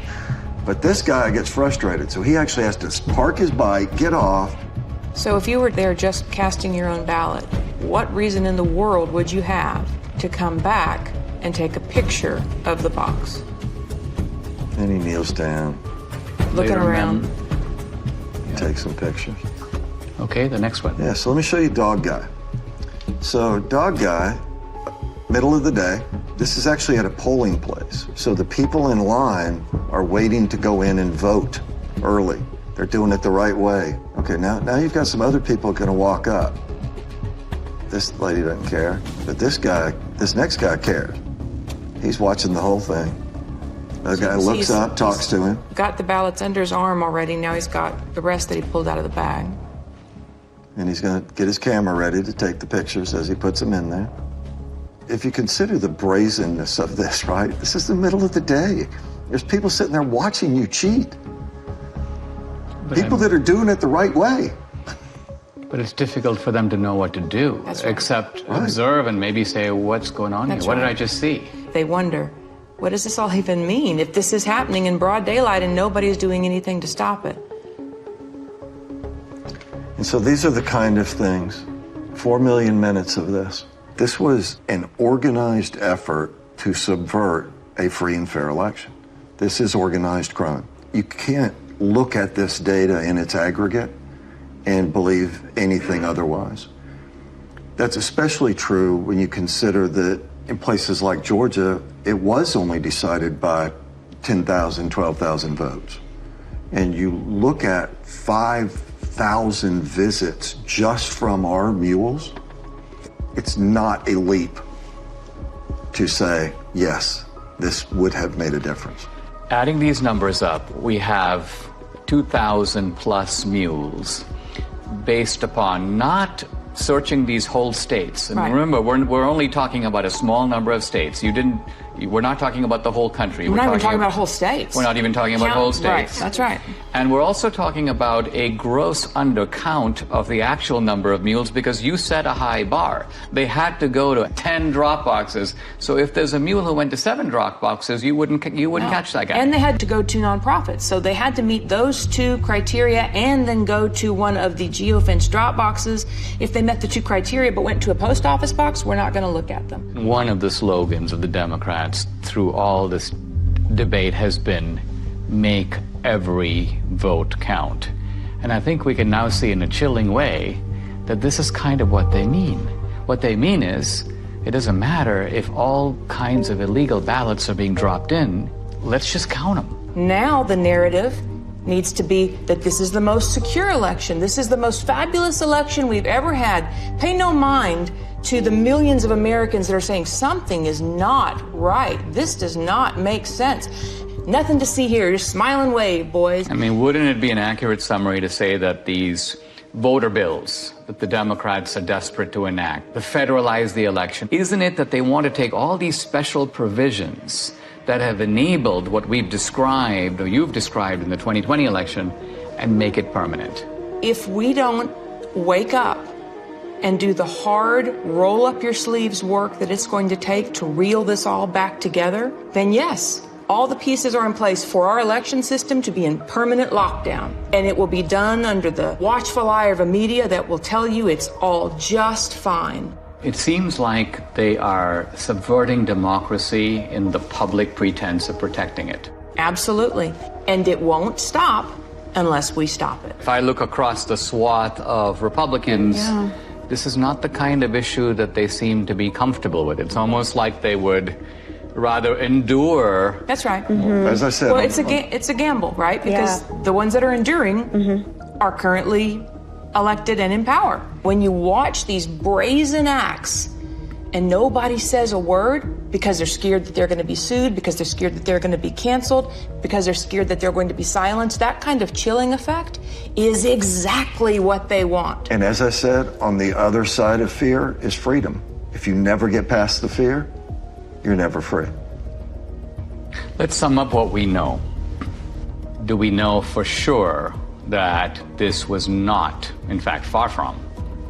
But this guy gets frustrated, so he actually has to park his bike, get off. So if you were there just casting your own ballot, what reason in the world would you have to come back and take a picture of the box? And he kneels down. Looking around. Take some pictures. Okay, the next one. Yeah, so let me show you Dog Guy. So Dog Guy, middle of the day, this is actually at a polling place. So the people in line are waiting to go in and vote early. They're doing it the right way. Okay, now you've got some other people going to walk up. This lady doesn't care, but this next guy cares. He's watching the whole thing. The guy looks up, talks to him. Got the ballots under his arm already. Now he's got the rest that he pulled out of the bag. And he's going to get his camera ready to take the pictures as he puts them in there. If you consider the brazenness of this, right? This is the middle of the day. There's people sitting there watching you cheat. People that are doing it the right way. But it's difficult for them to know what to do, except observe and maybe say, what's going on here? What did I just see? They wonder, what does this all even mean if this is happening in broad daylight and nobody's doing anything to stop it? And so these are the kind of things, 4 million minutes of this. This was an organized effort to subvert a free and fair election. This is organized crime. You can't look at this data in its aggregate and believe anything otherwise. That's especially true when you consider that in places like Georgia, it was only decided by 10,000, 12,000 votes. And you look at 5,000 visits just from our mules, it's not a leap to say, yes, this would have made a difference. Adding these numbers up, we have 2,000 plus mules based upon not searching these whole states. And remember, we're only talking about a small number of states. We're not talking about the whole country. We're not even talking about whole states. We're not even talking about whole states. Right, that's right. And we're also talking about a gross undercount of the actual number of mules because you set a high bar. They had to go to 10 drop boxes. So if there's a mule who went to 7 drop boxes, you wouldn't catch that guy. And they had to go to nonprofits. So they had to meet those 2 criteria and then go to one of the geofence drop boxes. If they met the 2 criteria but went to a post office box, we're not going to look at them. One of the slogans of the Democrats through all this debate has been make every vote count. And I think we can now see in a chilling way that this is kind of what they mean. What they mean is, it doesn't matter if all kinds of illegal ballots are being dropped in, let's just count them. Now the narrative needs to be that this is the most secure election. This is the most fabulous election we've ever had. Pay no mind to the millions of Americans that are saying something is not right. This does not make sense. Nothing to see here. Just smile and wave, boys. I mean, wouldn't it be an accurate summary to say that these voter bills that the Democrats are desperate to enact, to federalize the election, isn't it that they want to take all these special provisions that have enabled what we've described, or you've described in the 2020 election, and make it permanent? If we don't wake up and do the hard, roll-up-your-sleeves work that it's going to take to reel this all back together, then yes, all the pieces are in place for our election system to be in permanent lockdown. And it will be done under the watchful eye of a media that will tell you it's all just fine. It seems like they are subverting democracy in the public pretense of protecting it. Absolutely. And it won't stop unless we stop it. If I look across the swath of Republicans, this is not the kind of issue that they seem to be comfortable with. It's almost like they would rather endure. That's right. As I said, well, it's a gamble, right? Because the ones that are enduring are currently elected and in power. When you watch these brazen acts and nobody says a word because they're scared that they're going to be sued, because they're scared that they're going to be canceled, because they're scared that they're going to be silenced, that kind of chilling effect is exactly what they want. And as I said, on the other side of fear is freedom. If you never get past the fear, you're never free. Let's sum up what we know. Do we know for sure that this was not, in fact, far from,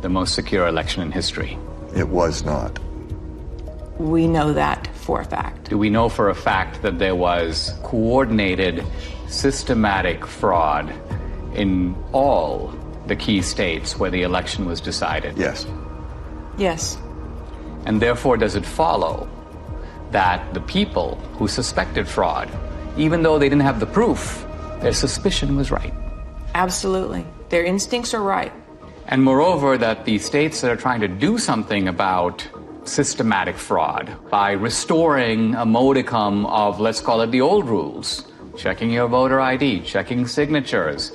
the most secure election in history? It was not. We know that for a fact. Do we know for a fact that there was coordinated, systematic fraud in all the key states where the election was decided? Yes. Yes. And therefore, does it follow that the people who suspected fraud, even though they didn't have the proof, their suspicion was right? Absolutely. Their instincts are right. And moreover, that the states that are trying to do something about systematic fraud by restoring a modicum of, let's call it the old rules, checking your voter ID, checking signatures.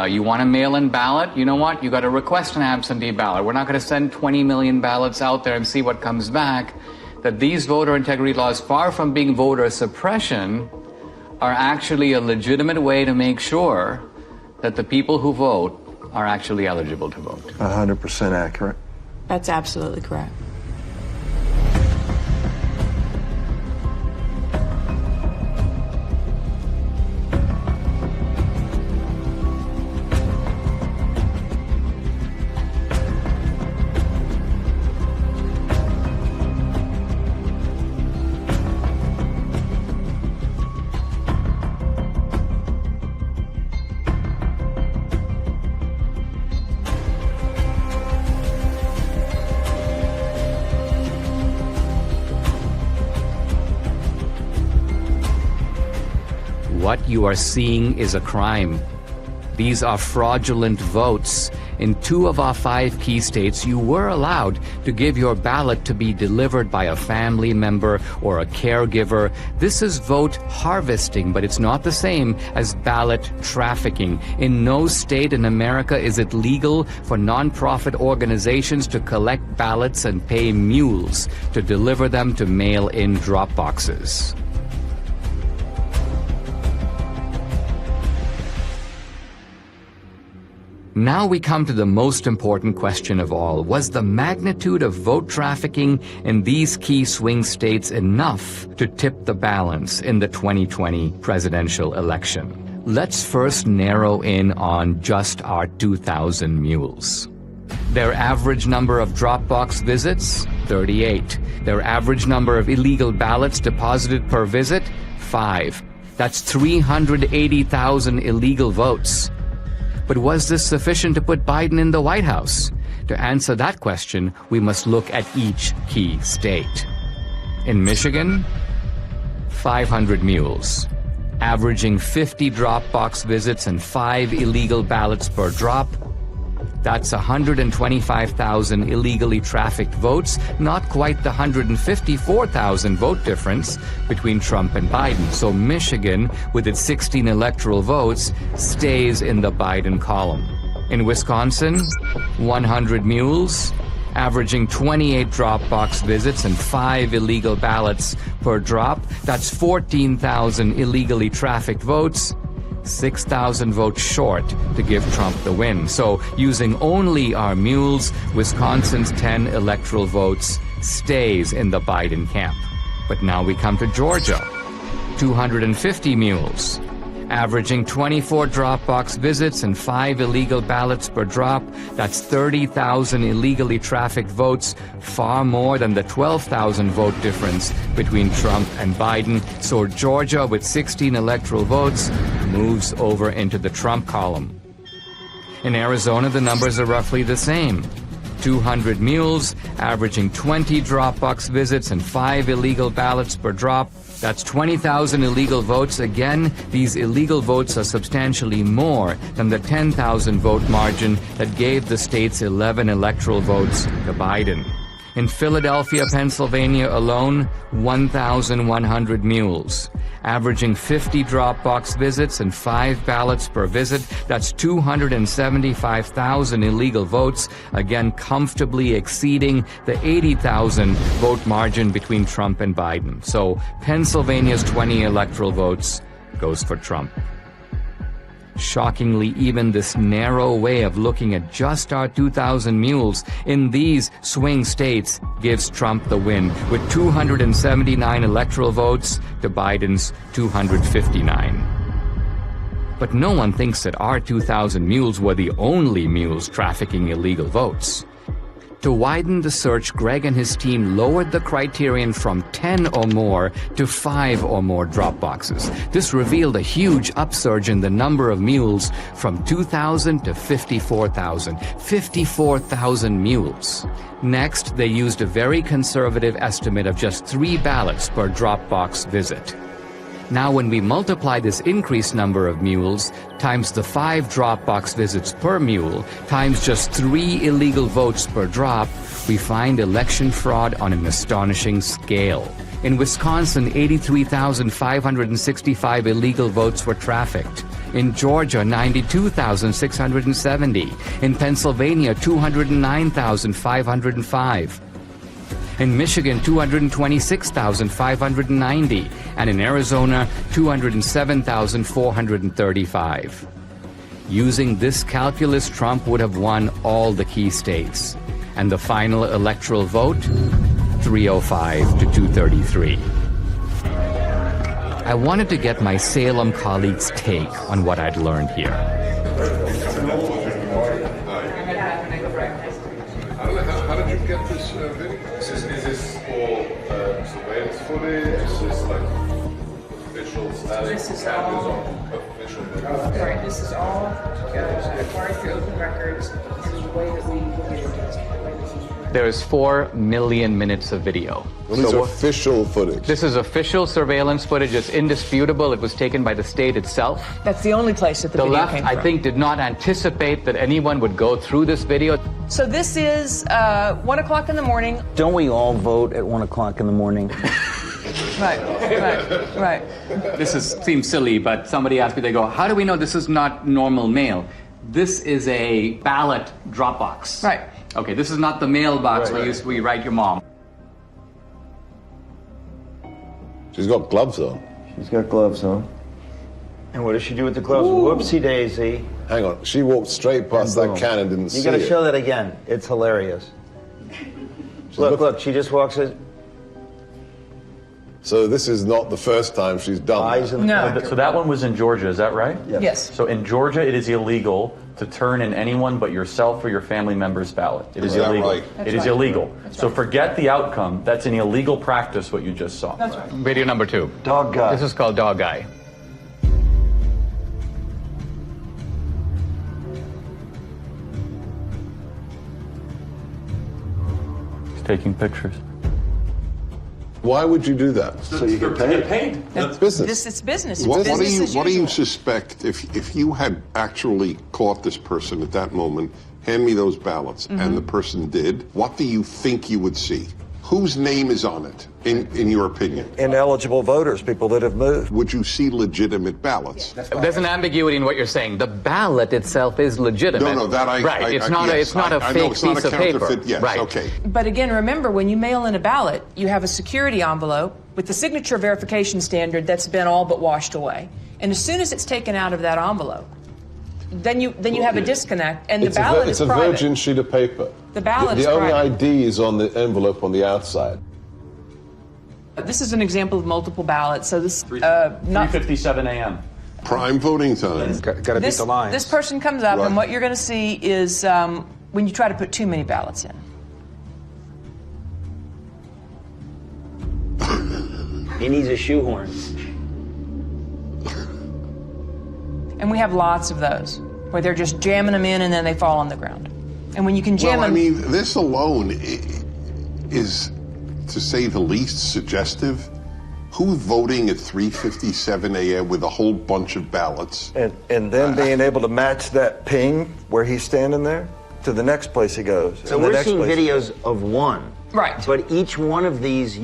You want a mail-in ballot? You know what? You got to request an absentee ballot. We're not going to send 20 million ballots out there and see what comes back. That these voter integrity laws, far from being voter suppression, are actually a legitimate way to make sure that the people who vote are actually eligible to vote. 100% accurate. That's absolutely correct. What you are seeing is a crime. These are fraudulent votes. In 2 of our 5 key states, you were allowed to give your ballot to be delivered by a family member or a caregiver. This is vote harvesting, but it's not the same as ballot trafficking. In no state in America is it legal for nonprofit organizations to collect ballots and pay mules to deliver them to mail-in drop boxes. Now we come to the most important question of all. Was the magnitude of vote trafficking in these key swing states enough to tip the balance in the 2020 presidential election? Let's first narrow in on just our 2,000 mules. Their average number of Dropbox visits, 38. Their average number of illegal ballots deposited per visit, 5. That's 380,000 illegal votes. But was this sufficient to put Biden in the White House? To answer that question, we must look at each key state. In Michigan, 500 mules, averaging 50 Dropbox visits and 5 illegal ballots per drop. That's 125,000 illegally trafficked votes, not quite the 154,000 vote difference between Trump and Biden. So Michigan, with its 16 electoral votes, stays in the Biden column. In Wisconsin, 100 mules, averaging 28 drop box visits and 5 illegal ballots per drop. That's 14,000 illegally trafficked votes, 6,000 votes short to give Trump the win. So using only our mules, Wisconsin's 10 electoral votes stays in the Biden camp. But now we come to Georgia. 250 mules, averaging 24 drop box visits and 5 illegal ballots per drop. That's 30,000 illegally trafficked votes, far more than the 12,000 vote difference between Trump and Biden. So Georgia, with 16 electoral votes, moves over into the Trump column. In Arizona, the numbers are roughly the same. 200 mules, averaging 20 drop box visits and 5 illegal ballots per drop. That's 20,000 illegal votes. Again, these illegal votes are substantially more than the 10,000 vote margin that gave the state's 11 electoral votes to Biden. In Philadelphia, Pennsylvania alone, 1,100 mules, averaging 50 drop box visits and 5 ballots per visit. That's 275,000 illegal votes, again comfortably exceeding the 80,000 vote margin between Trump and Biden. So Pennsylvania's 20 electoral votes goes for Trump. Shockingly, even this narrow way of looking at just our 2,000 mules in these swing states gives Trump the win, with 279 electoral votes to Biden's 259. But no one thinks that our 2,000 mules were the only mules trafficking illegal votes. To widen the search, Greg and his team lowered the criterion from 10 or more to 5 or more drop boxes. This revealed a huge upsurge in the number of mules from 2,000 to 54,000. 54,000 mules. Next, they used a very conservative estimate of just 3 ballots per drop box visit. Now, when we multiply this increased number of mules times the 5 drop box visits per mule times just 3 illegal votes per drop, we find election fraud on an astonishing scale. In Wisconsin, 83,565 illegal votes were trafficked. In Georgia, 92,670. In Pennsylvania, 209,505. In Michigan, 226,590, and in Arizona, 207,435. Using this calculus, Trump would have won all the key states. And the final electoral vote, 305 to 233. I wanted to get my Salem colleagues' take on what I'd learned here. How did you get this video? Is this all surveillance footage? Is this like official status? This is all. Sorry, this is all acquired through open records and the way that we get it. There's 4 million minutes of video. Well, this is official footage. This is official surveillance footage. It's indisputable. It was taken by the state itself. That's the only place that the video left, came from. I think, did not anticipate that anyone would go through this video. So this is 1 o'clock in the morning. Don't we all vote at 1 o'clock in the morning? Right. This seems silly, but somebody asked me, they go, how do we know this is not normal mail? This is a ballot drop box. Right. Okay, this is not the mailbox where we write your mom. She's got gloves on. She's got gloves on. And what does she do with the gloves? Ooh. Whoopsie daisy. Hang on, she walked straight past that can and didn't see it. You gotta show that again. It's hilarious. Look, she just walks in. So this is not the first time she's done that. No. So that one was in Georgia, is that right? Yes. So in Georgia, it is illegal to turn in anyone but yourself or your family member's ballot. It is illegal. Right? It is illegal. So forget the outcome. That's an illegal practice, what you just saw. That's right. Video number 2. Dog guy. This is called Dog Guy. He's taking pictures. Why would you do that? So you get paid. That's business. It's business. What do you suspect if you had actually caught this person at that moment hand me those ballots, and the person did, what do you think you would see? Whose name is on it, in your opinion? Ineligible voters, people that have moved. Would you see legitimate ballots? There's an ambiguity in what you're saying. The ballot itself is legitimate. No, that right. It's not a fake piece of paper. Yes, right. Okay. But again, remember, when you mail in a ballot, you have a security envelope with the signature verification standard that's been all but washed away. And as soon as it's taken out of that envelope, then you have a disconnect, and the ballot is private. It's a virgin sheet of paper. The ballot is private. The private. only ID is on the envelope on the outside. This is an example of multiple ballots. So this 3:57 a.m. Prime voting time. Got to beat the lines. This person comes up, and what you're going to see is when you try to put too many ballots in. He needs a shoehorn. And we have lots of those, where they're just jamming them in and then they fall on the ground. And when you can jam them... I mean, this alone is, to say the least, suggestive. Who's voting at 3:57 a.m. with a whole bunch of ballots? And then being able to match that ping where he's standing there to the next place he goes. So we're seeing videos of one. Right. But each one of these,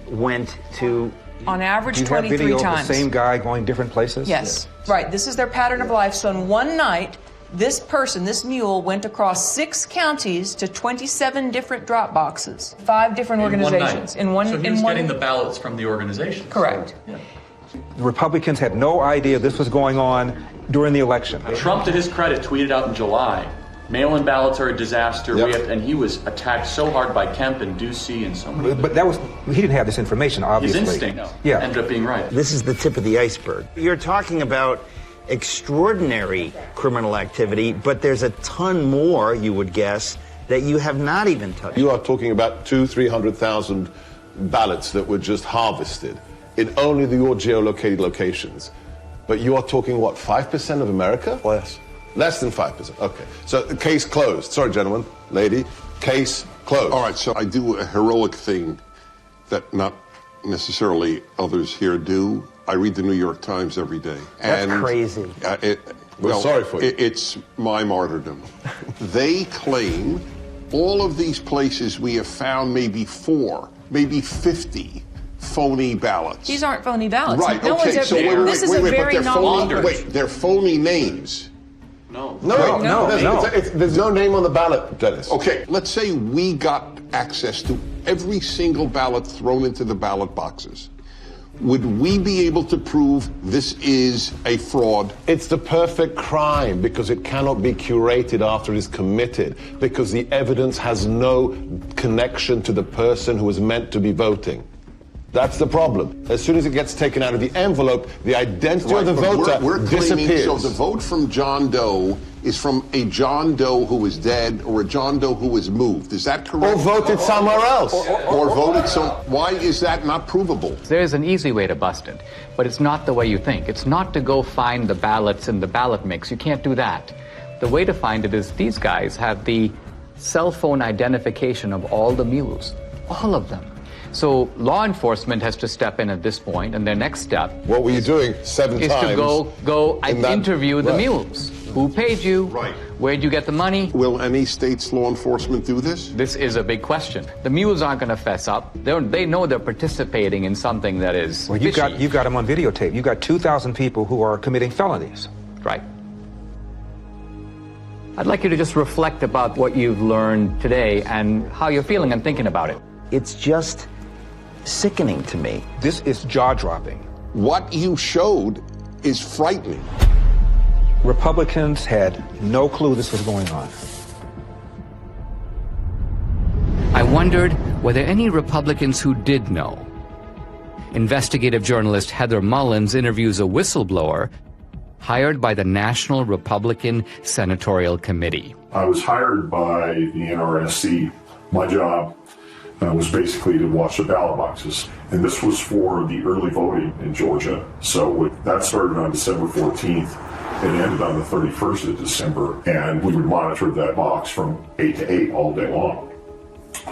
went to... On average, you 23 have video times. Of the same guy going different places? Yes. Yeah. Right. This is their pattern of life. So in one night, this person, this mule, went across 6 counties to 27 different drop boxes, 5 different organizations. So he was getting the ballots from the organization. Correct. So, yeah. The Republicans had no idea this was going on during the election. Trump, to his credit, tweeted out in July, mail-in ballots are a disaster. Yep. And he was attacked so hard by Kemp and Ducey and so many. But he didn't have this information, obviously. His instinct ended up being right. This is the tip of the iceberg. You're talking about extraordinary criminal activity, but there's a ton more, you would guess, that you have not even touched. You are talking about 200,000-300,000 ballots that were just harvested in only your geolocated locations. But you are talking, what, 5% of America? Less than 5%. Okay. So the case closed. Sorry, gentlemen, lady. Case closed. All right, so I do a heroic thing that not necessarily others here do. I read the New York Times every day. That's crazy. We're sorry for you. It's my martyrdom. They claim all of these places we have found maybe 4, maybe 50 phony ballots. These aren't phony ballots. Right, no okay, so this is a very novel... Wait, they're phony names. No. There's no name on the ballot, Dennis. Okay, let's say we got access to every single ballot thrown into the ballot boxes. Would we be able to prove this is a fraud? It's the perfect crime because it cannot be curated after it is committed, because the evidence has no connection to the person who is meant to be voting. That's the problem. As soon as it gets taken out of the envelope, the identity of the voter we're claiming, disappears. So the vote from John Doe is from a John Doe who is dead or a John Doe who was moved. Is that correct? Or voted somewhere else. Or voted Why is that not provable? There's an easy way to bust it, but it's not the way you think. It's not to go find the ballots in the ballot mix. You can't do that. The way to find it is these guys have the cell phone identification of all the mules, all of them. So law enforcement has to step in at this point, and their next step... What were you doing 7 times? Is to go and interview the mules. Who paid you? Right. Where'd you get the money? Will any state's law enforcement do this? This is a big question. The mules aren't going to fess up. They know they're participating in something that is Well, you've got them on videotape. You've got 2,000 people who are committing felonies. Right. I'd like you to just reflect about what you've learned today and how you're feeling and thinking about it. It's just sickening to me. This is jaw-dropping. What you showed is frightening. Republicans had no clue this was going on. I wondered, were there any Republicans who did know? Investigative journalist Heather Mullins interviews a whistleblower hired by the National Republican Senatorial Committee. I was hired by the NRSC. My job was basically to watch the ballot boxes. And this was for the early voting in Georgia. So that started on December 14th. It ended on the 31st of December. And we would monitor that box from 8 to 8 all day long.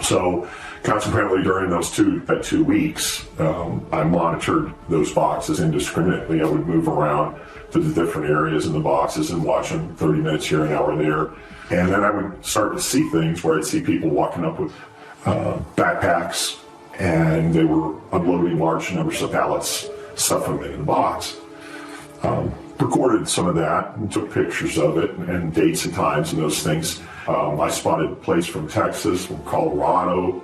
So Consequently, during those 2 weeks, I monitored those boxes indiscriminately. I would move around to the different areas in the boxes and watch them 30 minutes here, an hour there. And then I would start to see things where I'd see people walking up with backpacks, and they were unloading large numbers of pallets, stuffing them in the box. Recorded some of that and took pictures of it and dates and times and those things. I spotted plates from Texas, from Colorado,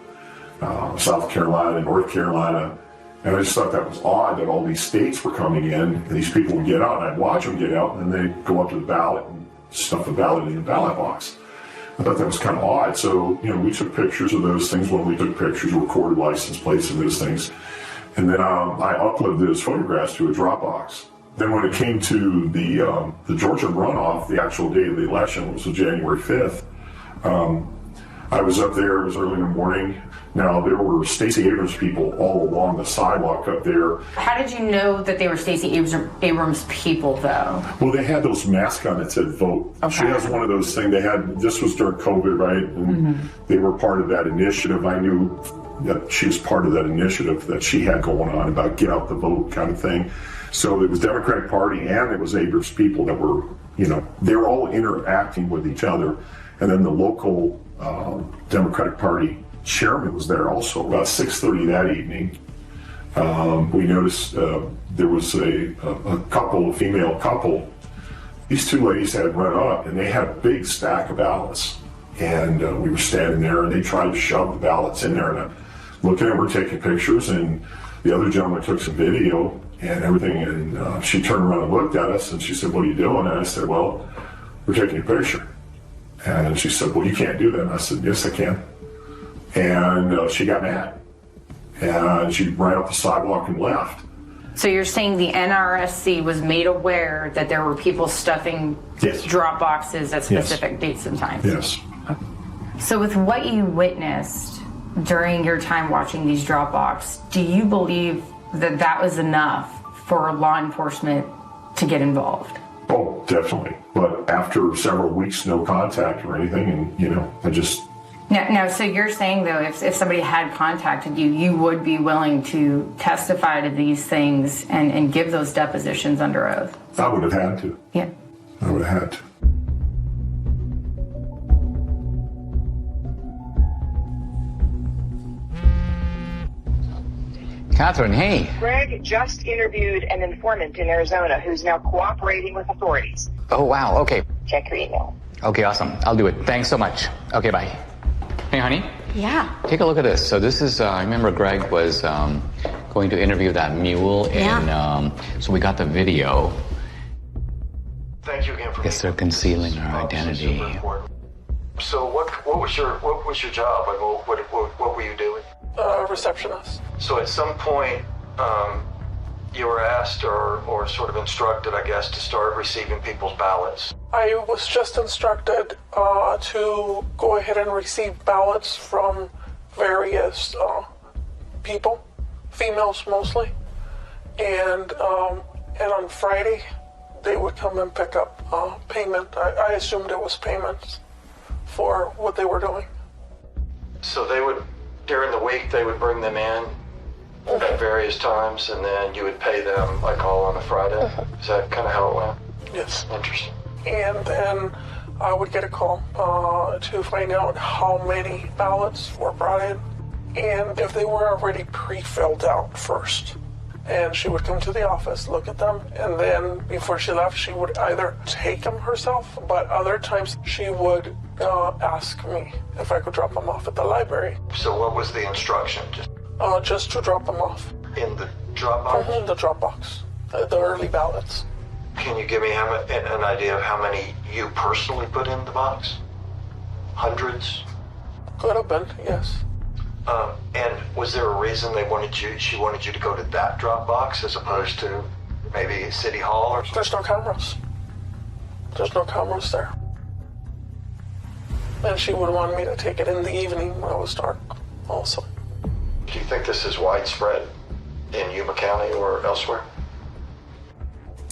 South Carolina, North Carolina, and I just thought that was odd that all these states were coming in and these people would get out, and I'd watch them get out, and then they'd go up to the ballot and stuff the ballot in the ballot box. I thought that was kind of odd. So, we took pictures of those things. When we took pictures, recorded license plates and those things. And then I uploaded those photographs to a Dropbox. Then when it came to the Georgia runoff, the actual day of the election was January 5th, I was up there. It was early in the morning. Now, there were Stacey Abrams people all along the sidewalk up there. How did you know that they were Stacey Abrams people, though? Well, they had those masks on that said vote. Okay. She has one of those things they had. This was during COVID, right? And they were part of that initiative. I knew that she was part of that initiative that she had going on about get out the vote kind of thing. So it was Democratic Party and it was Abrams people that were, they were all interacting with each other. And then the local Democratic Party chairman was there also. About 6:30 that evening, we noticed there was a couple, a female couple. These two ladies had run up and they had a big stack of ballots. And we were standing there and they tried to shove the ballots in there. And I'm looking at them, we're taking pictures, and the other gentleman took some video and everything. And she turned around and looked at us and she said, "What are you doing?" And I said, "Well, we're taking a picture." And she said, "Well, you can't do that." And I said, "Yes, I can." And she got mad. And she ran up the sidewalk and left. So you're saying the NRSC was made aware that there were people stuffing drop boxes at specific dates and times? Yes. So with what you witnessed during your time watching these drop boxes, do you believe that that was enough for law enforcement to get involved? Oh, definitely. But after several weeks, no contact or anything, and, I just... Now, so you're saying, though, if somebody had contacted you, you would be willing to testify to these things and give those depositions under oath? I would have had to. Yeah. I would have had to. Catherine, hey. Greg just interviewed an informant in Arizona who's now cooperating with authorities. Oh, wow. Okay. Check your email. Okay, awesome. I'll do it. Thanks so much. Okay, bye. Hey, honey. Yeah. Take a look at this. So this is, I remember Greg was going to interview that mule, and so we got the video. Thank you again for. I guess they're concealing her identity. So what was your job? Like, what were you doing? Receptionist. So at some point, you were asked or sort of instructed, I guess, to start receiving people's ballots. I was just instructed to go ahead and receive ballots from various people, females mostly, and on Friday they would come and pick up payment. I assumed it was payments for what they were doing. So they would, during the week, they would bring them in at various times, and then you would pay them like all on a Friday. Is that kind of how it went? Yes. Interesting. And then I would get a call to find out how many ballots were brought in and if they were already pre-filled out first. And she would come to the office, look at them, and then before she left, she would either take them herself, but other times she would ask me if I could drop them off at the library. So what was the instruction? Just to drop them off. In the drop box? The drop box, the early ballots. Can you give me an idea of how many you personally put in the box? Hundreds? Could have been, yes. And was there a reason she wanted you to go to that drop box as opposed to maybe City Hall or something? There's no cameras. There's no cameras there. And she would want me to take it in the evening when it was dark also. Do you think this is widespread in Yuma County or elsewhere?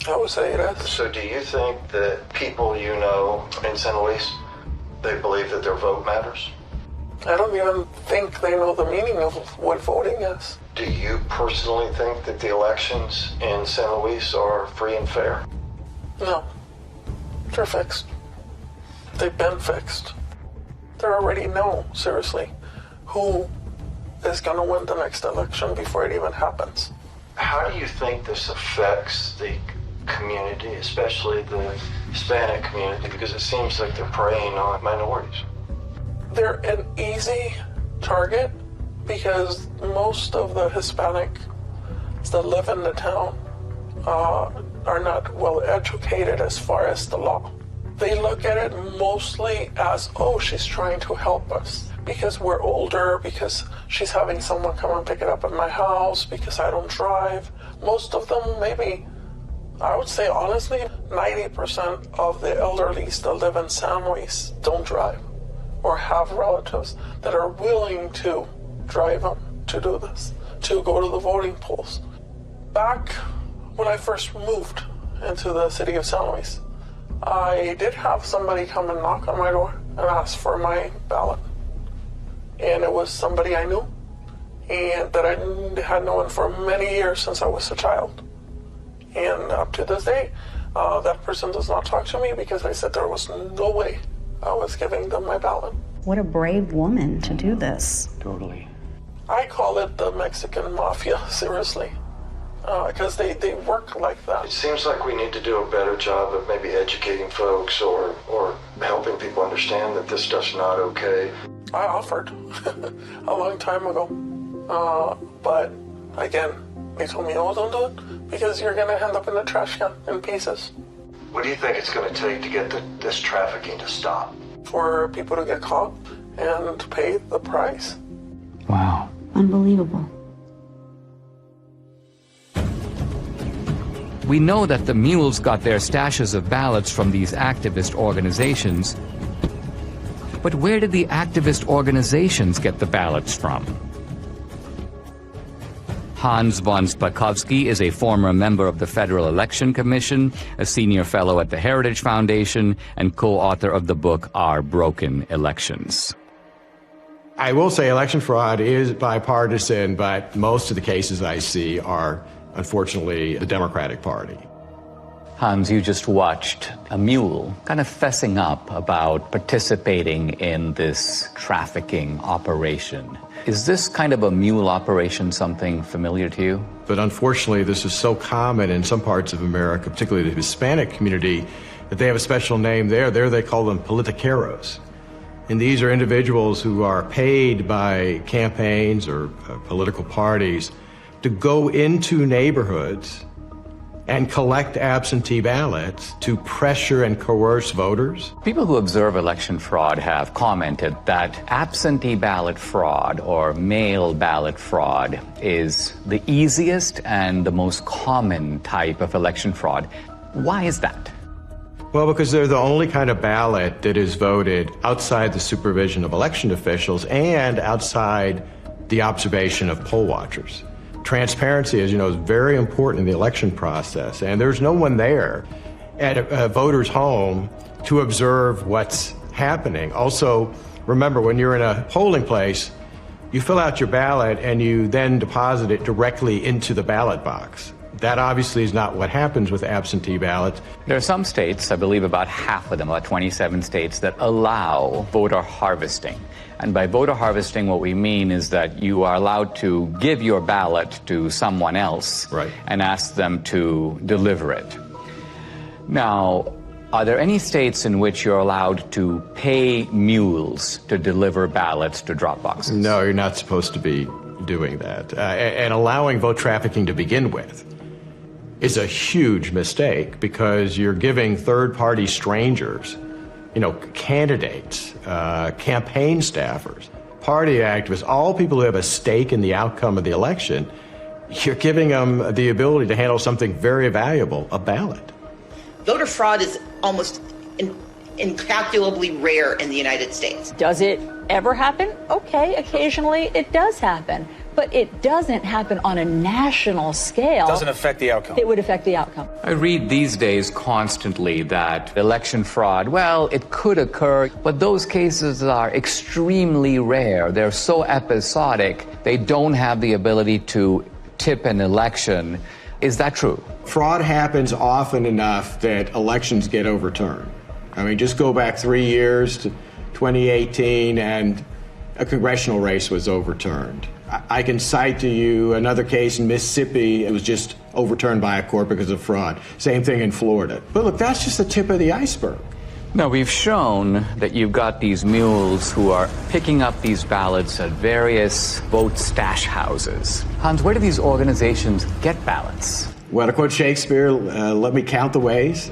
I would say it is. So do you think that people you know in San Luis, they believe that their vote matters? I don't even think they know the meaning of what voting is. Do you personally think that the elections in San Luis are free and fair? No. They're fixed. They've been fixed. They already know, seriously, who is going to win the next election before it even happens. How do you think this affects the community, especially the Hispanic community? Because it seems like they're preying on minorities. They're an easy target because most of the Hispanics that live in the town are not well educated as far as the law. They look at it mostly as, oh, she's trying to help us because we're older, because she's having someone come and pick it up at my house, because I don't drive. Most of them, maybe, I would say honestly, 90% of the elderlies that live in San Luis don't drive or have relatives that are willing to drive them to do this, to go to the voting polls. Back when I first moved into the city of San Luis, I did have somebody come and knock on my door and ask for my ballot. And it was somebody I knew and that I had known for many years since I was a child. And up to this day, that person does not talk to me because I said there was no way I was giving them my ballot. What a brave woman to do this. Totally. I call it the Mexican mafia, seriously, because they work like that. It seems like we need to do a better job of maybe educating folks or helping people understand that this stuff's not okay. I offered a long time ago, but again, they told me, oh, don't do it because you're going to end up in the trash can in pieces. What do you think it's going to take to get this trafficking to stop? For people to get caught and pay the price. Wow. Unbelievable. We know that the mules got their stashes of ballots from these activist organizations. But where did the activist organizations get the ballots from? Hans von Spakovsky is a former member of the Federal Election Commission, a senior fellow at the Heritage Foundation, and co-author of the book Our Broken Elections. I will say election fraud is bipartisan, but most of the cases I see are, unfortunately, the Democratic Party. Hans, you just watched a mule kind of fessing up about participating in this trafficking operation. Is this kind of a mule operation something familiar to you? But unfortunately, this is so common in some parts of America, particularly the Hispanic community, that they have a special name there. There they call them politiqueros. And these are individuals who are paid by campaigns or political parties to go into neighborhoods and collect absentee ballots to pressure and coerce voters. People who observe election fraud have commented that absentee ballot fraud or mail ballot fraud is the easiest and the most common type of election fraud. Why is that? Well, because they're the only kind of ballot that is voted outside the supervision of election officials and outside the observation of poll watchers. Transparency, as you know, is very important in the election process, and there's no one there at a voter's home to observe what's happening. Also, remember, when you're in a polling place, you fill out your ballot and you then deposit it directly into the ballot box. That obviously is not what happens with absentee ballots. There are some states, I believe about half of them, about 27 states, that allow voter harvesting. And by voter harvesting, what we mean is that you are allowed to give your ballot to someone else and ask them to deliver it. Now, are there any states in which you're allowed to pay mules to deliver ballots to drop boxes? No, you're not supposed to be doing that. And allowing vote trafficking to begin with is a huge mistake because you're giving third-party strangers, candidates, campaign staffers, party activists, all people who have a stake in the outcome of the election, you're giving them the ability to handle something very valuable, a ballot. Voter fraud is almost incalculably rare in the United States. Does it ever happen? Okay, occasionally it does happen. but it doesn't happen on a national scale. It doesn't affect the outcome. It would affect the outcome. I read these days constantly that election fraud, well, it could occur, but those cases are extremely rare. They're so episodic, they don't have the ability to tip an election. Is that true? Fraud happens often enough that elections get overturned. I mean, just go back 3 years to 2018 and a congressional race was overturned. I can cite to you another case in Mississippi. It was just overturned by a court because of fraud. Same thing in Florida. But look, that's just the tip of the iceberg. Now, we've shown that you've got these mules who are picking up these ballots at various vote stash houses. Hans, where do these organizations get ballots? Well, to quote Shakespeare, let me count the ways.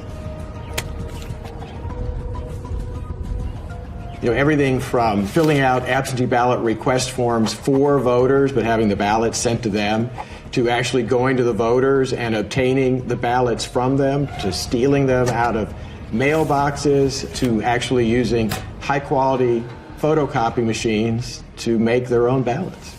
You know, everything from filling out absentee ballot request forms for voters, but having the ballots sent to them, to actually going to the voters and obtaining the ballots from them, to stealing them out of mailboxes, to actually using high-quality photocopy machines to make their own ballots.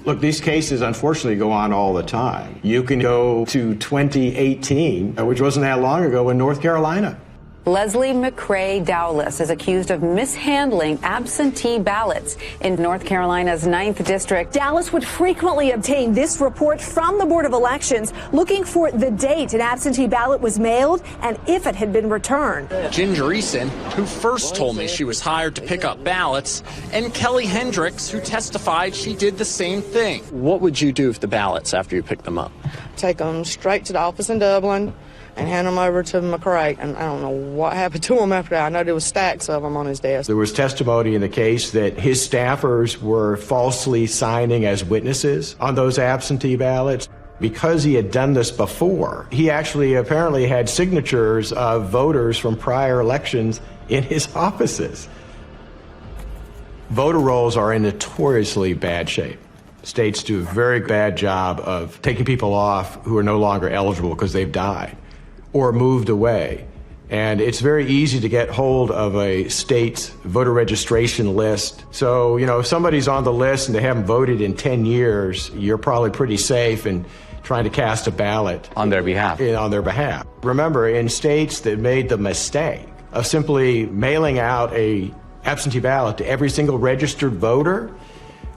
Look, these cases unfortunately go on all the time. You can go to 2018, which wasn't that long ago, in North Carolina. Leslie McCrae Dowless is accused of mishandling absentee ballots in North Carolina's 9th District. Dowless would frequently obtain this report from the Board of Elections looking for the date an absentee ballot was mailed and if it had been returned. Ginger Eason, who first told me she was hired to pick up ballots, and Kelly Hendricks, who testified she did the same thing. What would you do with the ballots after you picked them up? Take them straight to the office in Dublin and hand them over to McCrae. And I don't know what happened to him after that. I know there was stacks of them on his desk. There was testimony in the case that his staffers were falsely signing as witnesses on those absentee ballots. Because he had done this before, he actually apparently had signatures of voters from prior elections in his offices. Voter rolls are in notoriously bad shape. States do a very bad job of taking people off who are no longer eligible because they've died or moved away. And it's very easy to get hold of a state's voter registration list. So, you know, if somebody's on the list and they haven't voted in 10 years, you're probably pretty safe in trying to cast a ballot on their behalf. Remember, in states that made the mistake of simply mailing out a absentee ballot to every single registered voter,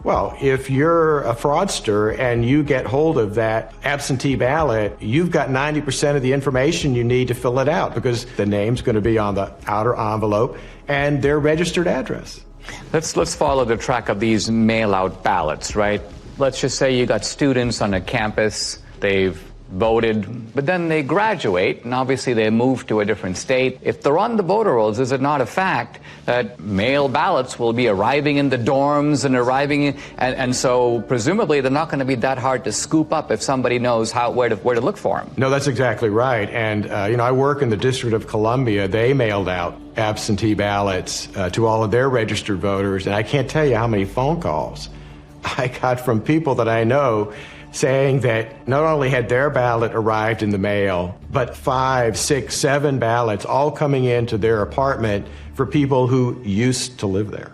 well, if you're a fraudster and you get hold of that absentee ballot, you've got 90% of the information you need to fill it out because the name's going to be on the outer envelope and their registered address. Let's follow the track of these mail-out ballots, right? Let's just say you got students on a campus, they've voted, but then they graduate, and obviously they move to a different state. If they're on the voter rolls, is it not a fact that mail ballots will be arriving in the dorms and arriving in, and so presumably they're not going to be that hard to scoop up if somebody knows where to look for them? No, that's exactly right. And, you know, I work in the District of Columbia. They mailed out absentee ballots to all of their registered voters, and I can't tell you how many phone calls I got from people that I know saying that not only had their ballot arrived in the mail, but 5, 6, 7 ballots all coming into their apartment for people who used to live there.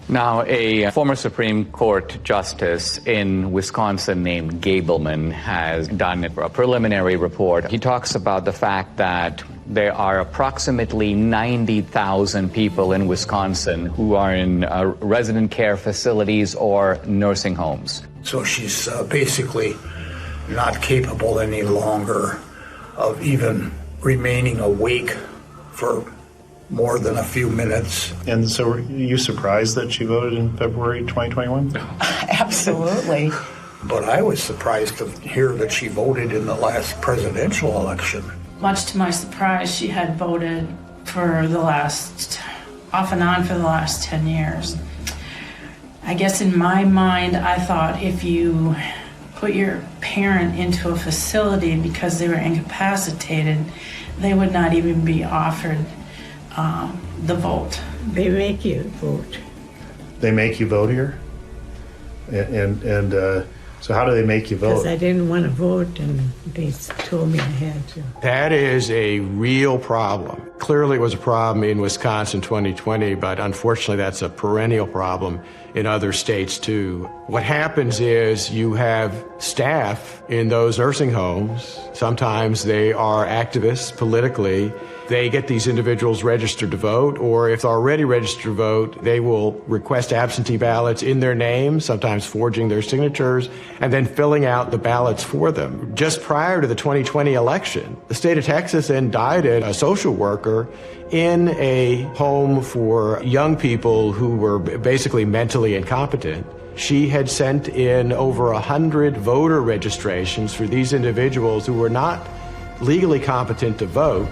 Now, a former Supreme Court justice in Wisconsin named Gableman has done a preliminary report. He talks about the fact that there are approximately 90,000 people in Wisconsin who are in resident care facilities or nursing homes. So she's basically not capable any longer of even remaining awake for more than a few minutes. And so were you surprised that she voted in February 2021? Absolutely. But I was surprised to hear that she voted in the last presidential election. Much to my surprise, she had voted for the last, off and on for the last 10 years. I guess in my mind, I thought if you put your parent into a facility because they were incapacitated, they would not even be offered the vote. They make you vote. They make you vote here? And so how do they make you vote? Because I didn't want to vote and they told me I had to. That is a real problem. Clearly, it was a problem in Wisconsin 2020, but unfortunately, that's a perennial problem in other states, too. What happens is you have staff in those nursing homes. Sometimes they are activists politically. They get these individuals registered to vote, or if they're already registered to vote, they will request absentee ballots in their name, sometimes forging their signatures, and then filling out the ballots for them. Just prior to the 2020 election, the state of Texas indicted a social worker in a home for young people who were basically mentally incompetent. She had sent in over 100 voter registrations for these individuals who were not legally competent to vote.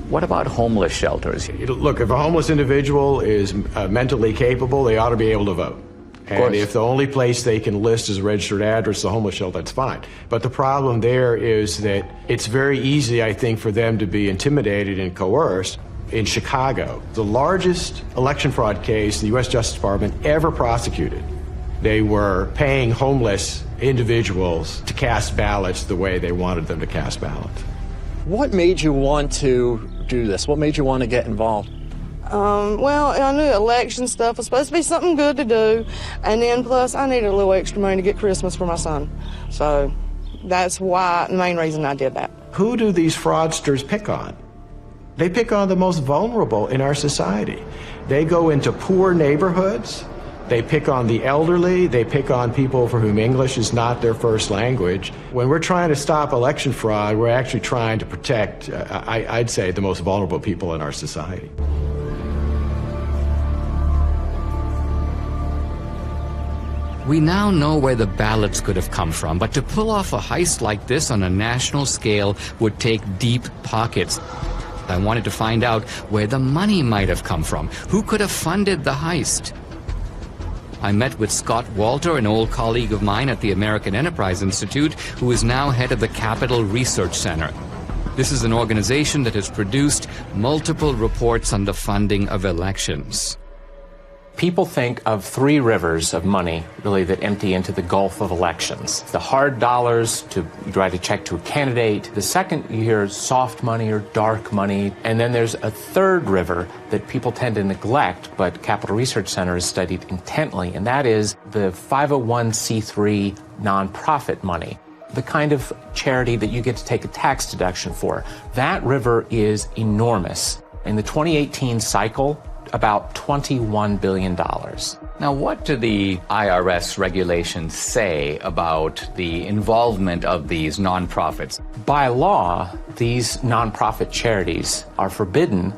What about homeless shelters? Look, if a homeless individual is mentally capable, they ought to be able to vote. And if the only place they can list as a registered address is a homeless shelter, that's fine. But the problem there is that it's very easy, I think, for them to be intimidated and coerced. In Chicago, the largest election fraud case the U.S. Justice Department ever prosecuted, they were paying homeless individuals to cast ballots the way they wanted them to cast ballots. What made you want to do this? What made you want to get involved? Well, I knew election stuff was supposed to be something good to do, and then plus I needed a little extra money to get Christmas for my son. So that's why, the main reason I did that. Who do these fraudsters pick on? They pick on the most vulnerable in our society. They go into poor neighborhoods. They pick on the elderly. They pick on people for whom English is not their first language. When we're trying to stop election fraud, we're actually trying to protect, I'd say, the most vulnerable people in our society. We now know where the ballots could have come from, but to pull off a heist like this on a national scale would take deep pockets. I wanted to find out where the money might have come from. Who could have funded the heist? I met with Scott Walter, an old colleague of mine at the American Enterprise Institute, who is now head of the Capital Research Center. This is an organization that has produced multiple reports on the funding of elections. People think of three rivers of money, really, that empty into the gulf of elections. The hard dollars to write a check to a candidate. The second, you hear soft money or dark money. And then there's a third river that people tend to neglect, but Capital Research Center has studied intently, and that is the 501c3 nonprofit money, the kind of charity that you get to take a tax deduction for. That river is enormous. In the 2018 cycle, about $21 billion. Now, what do the IRS regulations say about the involvement of these nonprofits? By law, these nonprofit charities are forbidden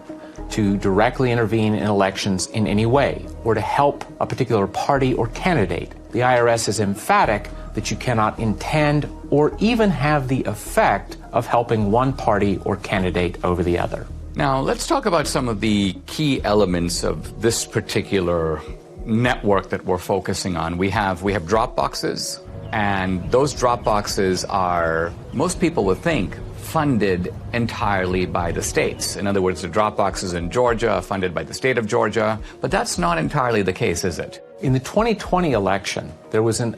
to directly intervene in elections in any way or to help a particular party or candidate. The IRS is emphatic that you cannot intend or even have the effect of helping one party or candidate over the other. Now, let's talk about some of the key elements of this particular network that we're focusing on. We have drop boxes, and those drop boxes are, most people would think, funded entirely by the states. In other words, the drop boxes in Georgia are funded by the state of Georgia, but that's not entirely the case, is it? In the 2020 election, there was an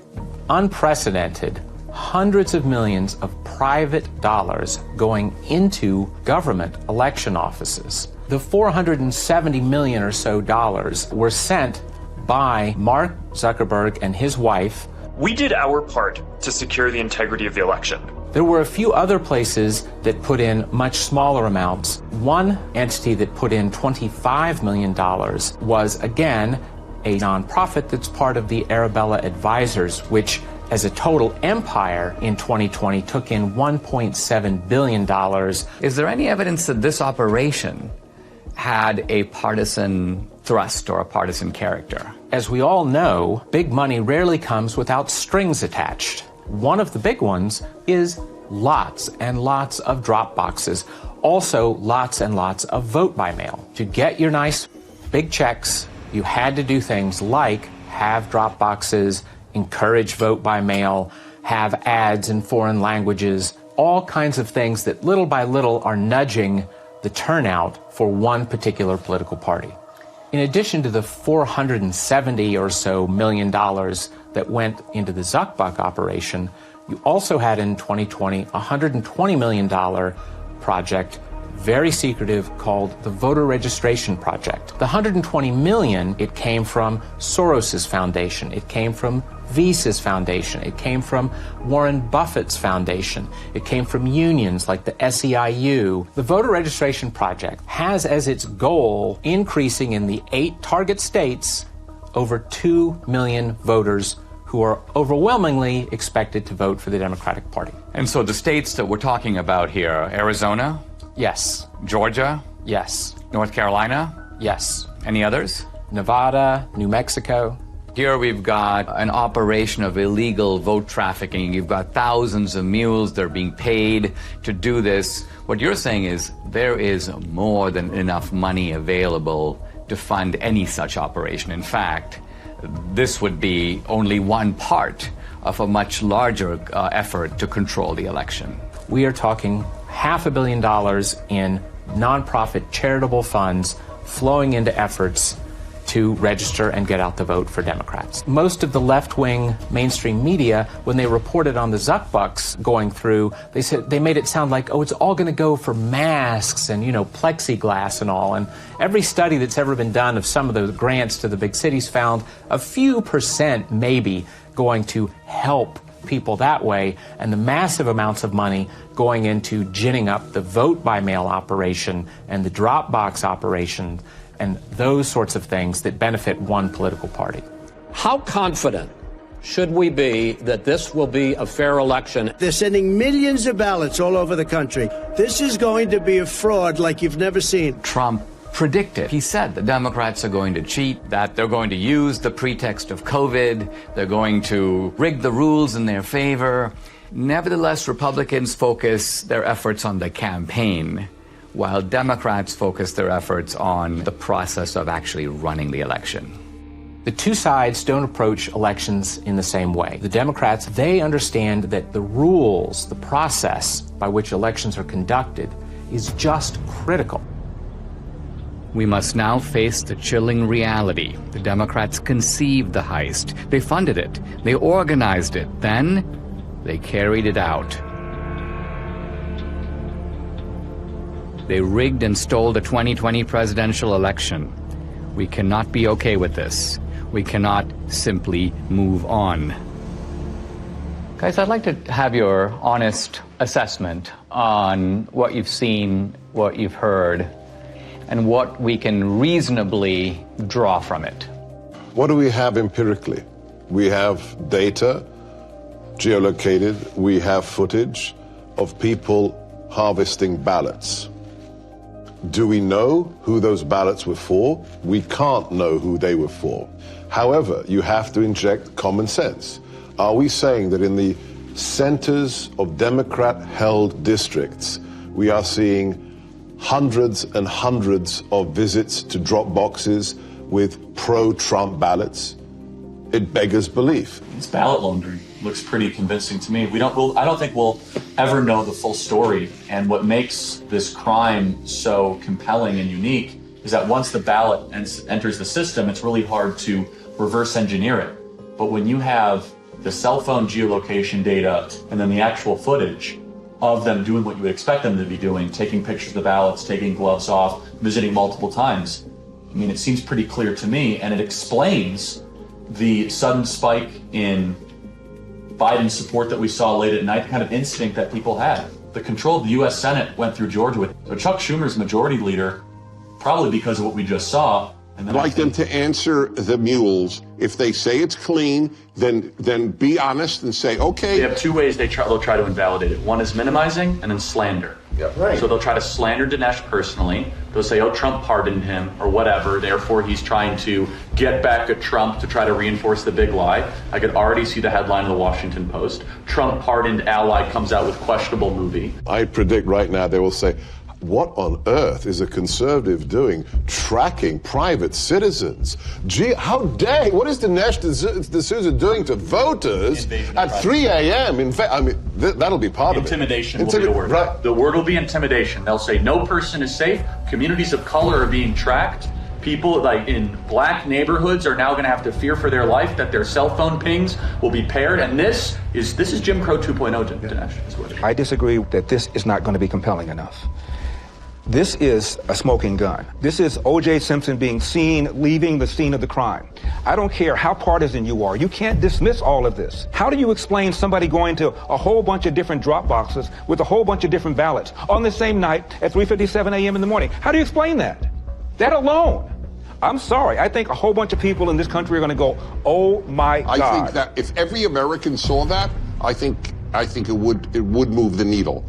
unprecedented hundreds of millions of private dollars going into government election offices. The $470 million or so dollars were sent by Mark Zuckerberg and his wife. We did our part to secure the integrity of the election. There were a few other places that put in much smaller amounts. One entity that put in $25 million was, again, a nonprofit that's part of the Arabella Advisors, which as a total empire in 2020 took in $1.7 billion. Is there any evidence that this operation had a partisan thrust or a partisan character? As we all know, big money rarely comes without strings attached. One of the big ones is lots and lots of drop boxes. Also, lots and lots of vote by mail. To get your nice big checks, you had to do things like have drop boxes, encourage vote by mail, have ads in foreign languages, all kinds of things that little by little are nudging the turnout for one particular political party. In addition to the $470 or so million that went into the Zuckbuck operation, you also had in 2020 a $120 million project very secretive, called the Voter Registration Project. The $120 million, it came from Soros's foundation. It came from Visa's foundation. It came from Warren Buffett's foundation. It came from unions like the SEIU. The Voter Registration Project has as its goal increasing in the 8 target states over 2 million voters who are overwhelmingly expected to vote for the Democratic Party. And so the states that we're talking about here, Arizona? Yes. Georgia? Yes. North Carolina? Yes. Any others? Nevada, New Mexico. Here we've got an operation of illegal vote trafficking. You've got thousands of mules. They're being paid to do this. What you're saying is there is more than enough money available to fund any such operation. In fact, this would be only one part of a much larger effort to control the election. We are talking $500 million in nonprofit charitable funds flowing into efforts to register and get out the vote for Democrats. Most of the left-wing mainstream media, when they reported on the Zuckbucks going through, they made it sound like, oh, it's all going to go for masks and, plexiglass and all. And every study that's ever been done of some of the grants to the big cities found a few percent maybe going to help people that way, and the massive amounts of money going into ginning up the vote-by-mail operation and the drop box operation and those sorts of things that benefit one political party. How confident should we be that this will be a fair election? They're sending millions of ballots all over the country. This is going to be a fraud like you've never seen. Trump predicted. He said the Democrats are going to cheat, that they're going to use the pretext of COVID, they're going to rig the rules in their favor. Nevertheless, Republicans focus their efforts on the campaign, while Democrats focus their efforts on the process of actually running the election. The two sides don't approach elections in the same way. The Democrats, they understand that the rules, the process by which elections are conducted is just critical. We must now face the chilling reality. The Democrats conceived the heist. They funded it. They organized it. Then they carried it out. They rigged and stole the 2020 presidential election. We cannot be okay with this. We cannot simply move on. Guys, I'd like to have your honest assessment on what you've seen, what you've heard, and what we can reasonably draw from it. What do we have empirically? We have data, geolocated. We have footage of people harvesting ballots. Do we know who those ballots were for? We can't know who they were for. However, you have to inject common sense. Are we saying that in the centers of Democrat-held districts, we are seeing hundreds and hundreds of visits to drop boxes with pro-Trump ballots? It beggars belief. It's ballot laundering. Looks pretty convincing to me. I don't think we'll ever know the full story. And what makes this crime so compelling and unique is that once the ballot enters the system, it's really hard to reverse engineer it. But when you have the cell phone geolocation data and then the actual footage of them doing what you would expect them to be doing, taking pictures of the ballots, taking gloves off, visiting multiple times, it seems pretty clear to me, and it explains the sudden spike in Biden's support that we saw late at night, the kind of instinct that people had. The control of the U.S. Senate went through Georgia with Chuck Schumer's majority leader, probably because of what we just saw. I'd like them to answer the mules. If they say it's clean, then be honest and say, okay. They have two ways they'll try to invalidate it. One is minimizing and then slander. Yeah, right. So they'll try to slander Dinesh personally. They'll say, oh, Trump pardoned him or whatever. Therefore, he's trying to get back at Trump to try to reinforce the big lie. I could already see the headline in the Washington Post. Trump pardoned ally comes out with questionable movie. I predict right now they will say, what on earth is a conservative doing tracking private citizens? Gee, how dare, what is Dinesh D'Souza doing to voters at 3 a.m.? In fact, that'll be part of it. Intimidation will be the word. Right. The word will be intimidation. They'll say no person is safe. Communities of color are being tracked. People like in black neighborhoods are now going to have to fear for their life that their cell phone pings will be paired. And this is Jim Crow 2.0, Dinesh. I disagree that this is not going to be compelling enough. This is a smoking gun. This is O.J. Simpson being seen leaving the scene of the crime. I don't care how partisan you are. You can't dismiss all of this. How do you explain somebody going to a whole bunch of different drop boxes with a whole bunch of different ballots on the same night at 3:57 a.m. in the morning? How do you explain that? That alone. I'm sorry. I think a whole bunch of people in this country are going to go, oh my God. I think that if every American saw that, I think it would move the needle.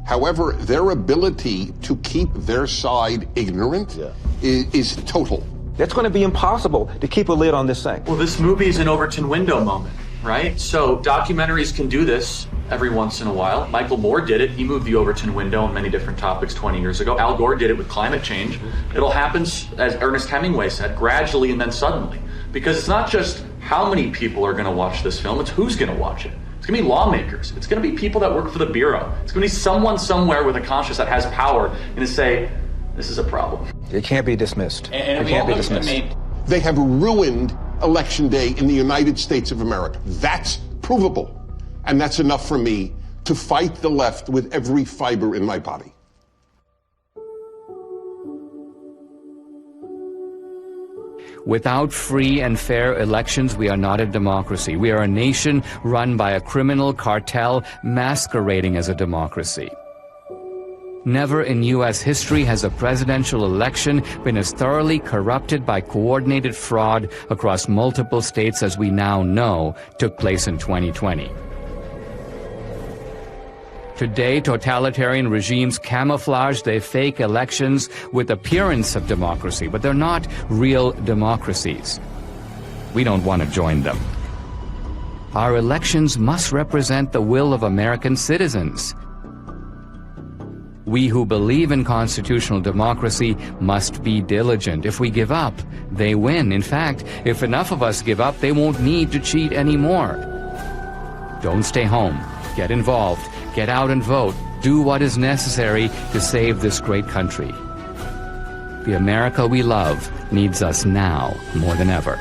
However, their ability to keep their side ignorant is total. That's going to be impossible to keep a lid on this thing. Well, this movie is an Overton window moment, right? So documentaries can do this every once in a while. Michael Moore did it. He moved the Overton window on many different topics 20 years ago. Al Gore did it with climate change. It'll happen, as Ernest Hemingway said, gradually and then suddenly. Because it's not just how many people are going to watch this film, it's who's going to watch it. It's going to be lawmakers. It's going to be people that work for the Bureau. It's going to be someone somewhere with a conscience that has power and to say, this is a problem. It can't be dismissed. It can't be dismissed. They have ruined Election Day in the United States of America. That's provable. And that's enough for me to fight the left with every fiber in my body. Without free and fair elections, we are not a democracy. We are a nation run by a criminal cartel masquerading as a democracy. Never in U.S. history has a presidential election been as thoroughly corrupted by coordinated fraud across multiple states as we now know took place in 2020. Today, totalitarian regimes camouflage their fake elections with appearance of democracy, but they're not real democracies. We don't want to join them. Our elections must represent the will of American citizens. We who believe in constitutional democracy must be diligent. If we give up, they win. In fact, if enough of us give up, they won't need to cheat anymore. Don't stay home. Get involved. Get out and vote. Do what is necessary to save this great country. The America we love needs us now more than ever.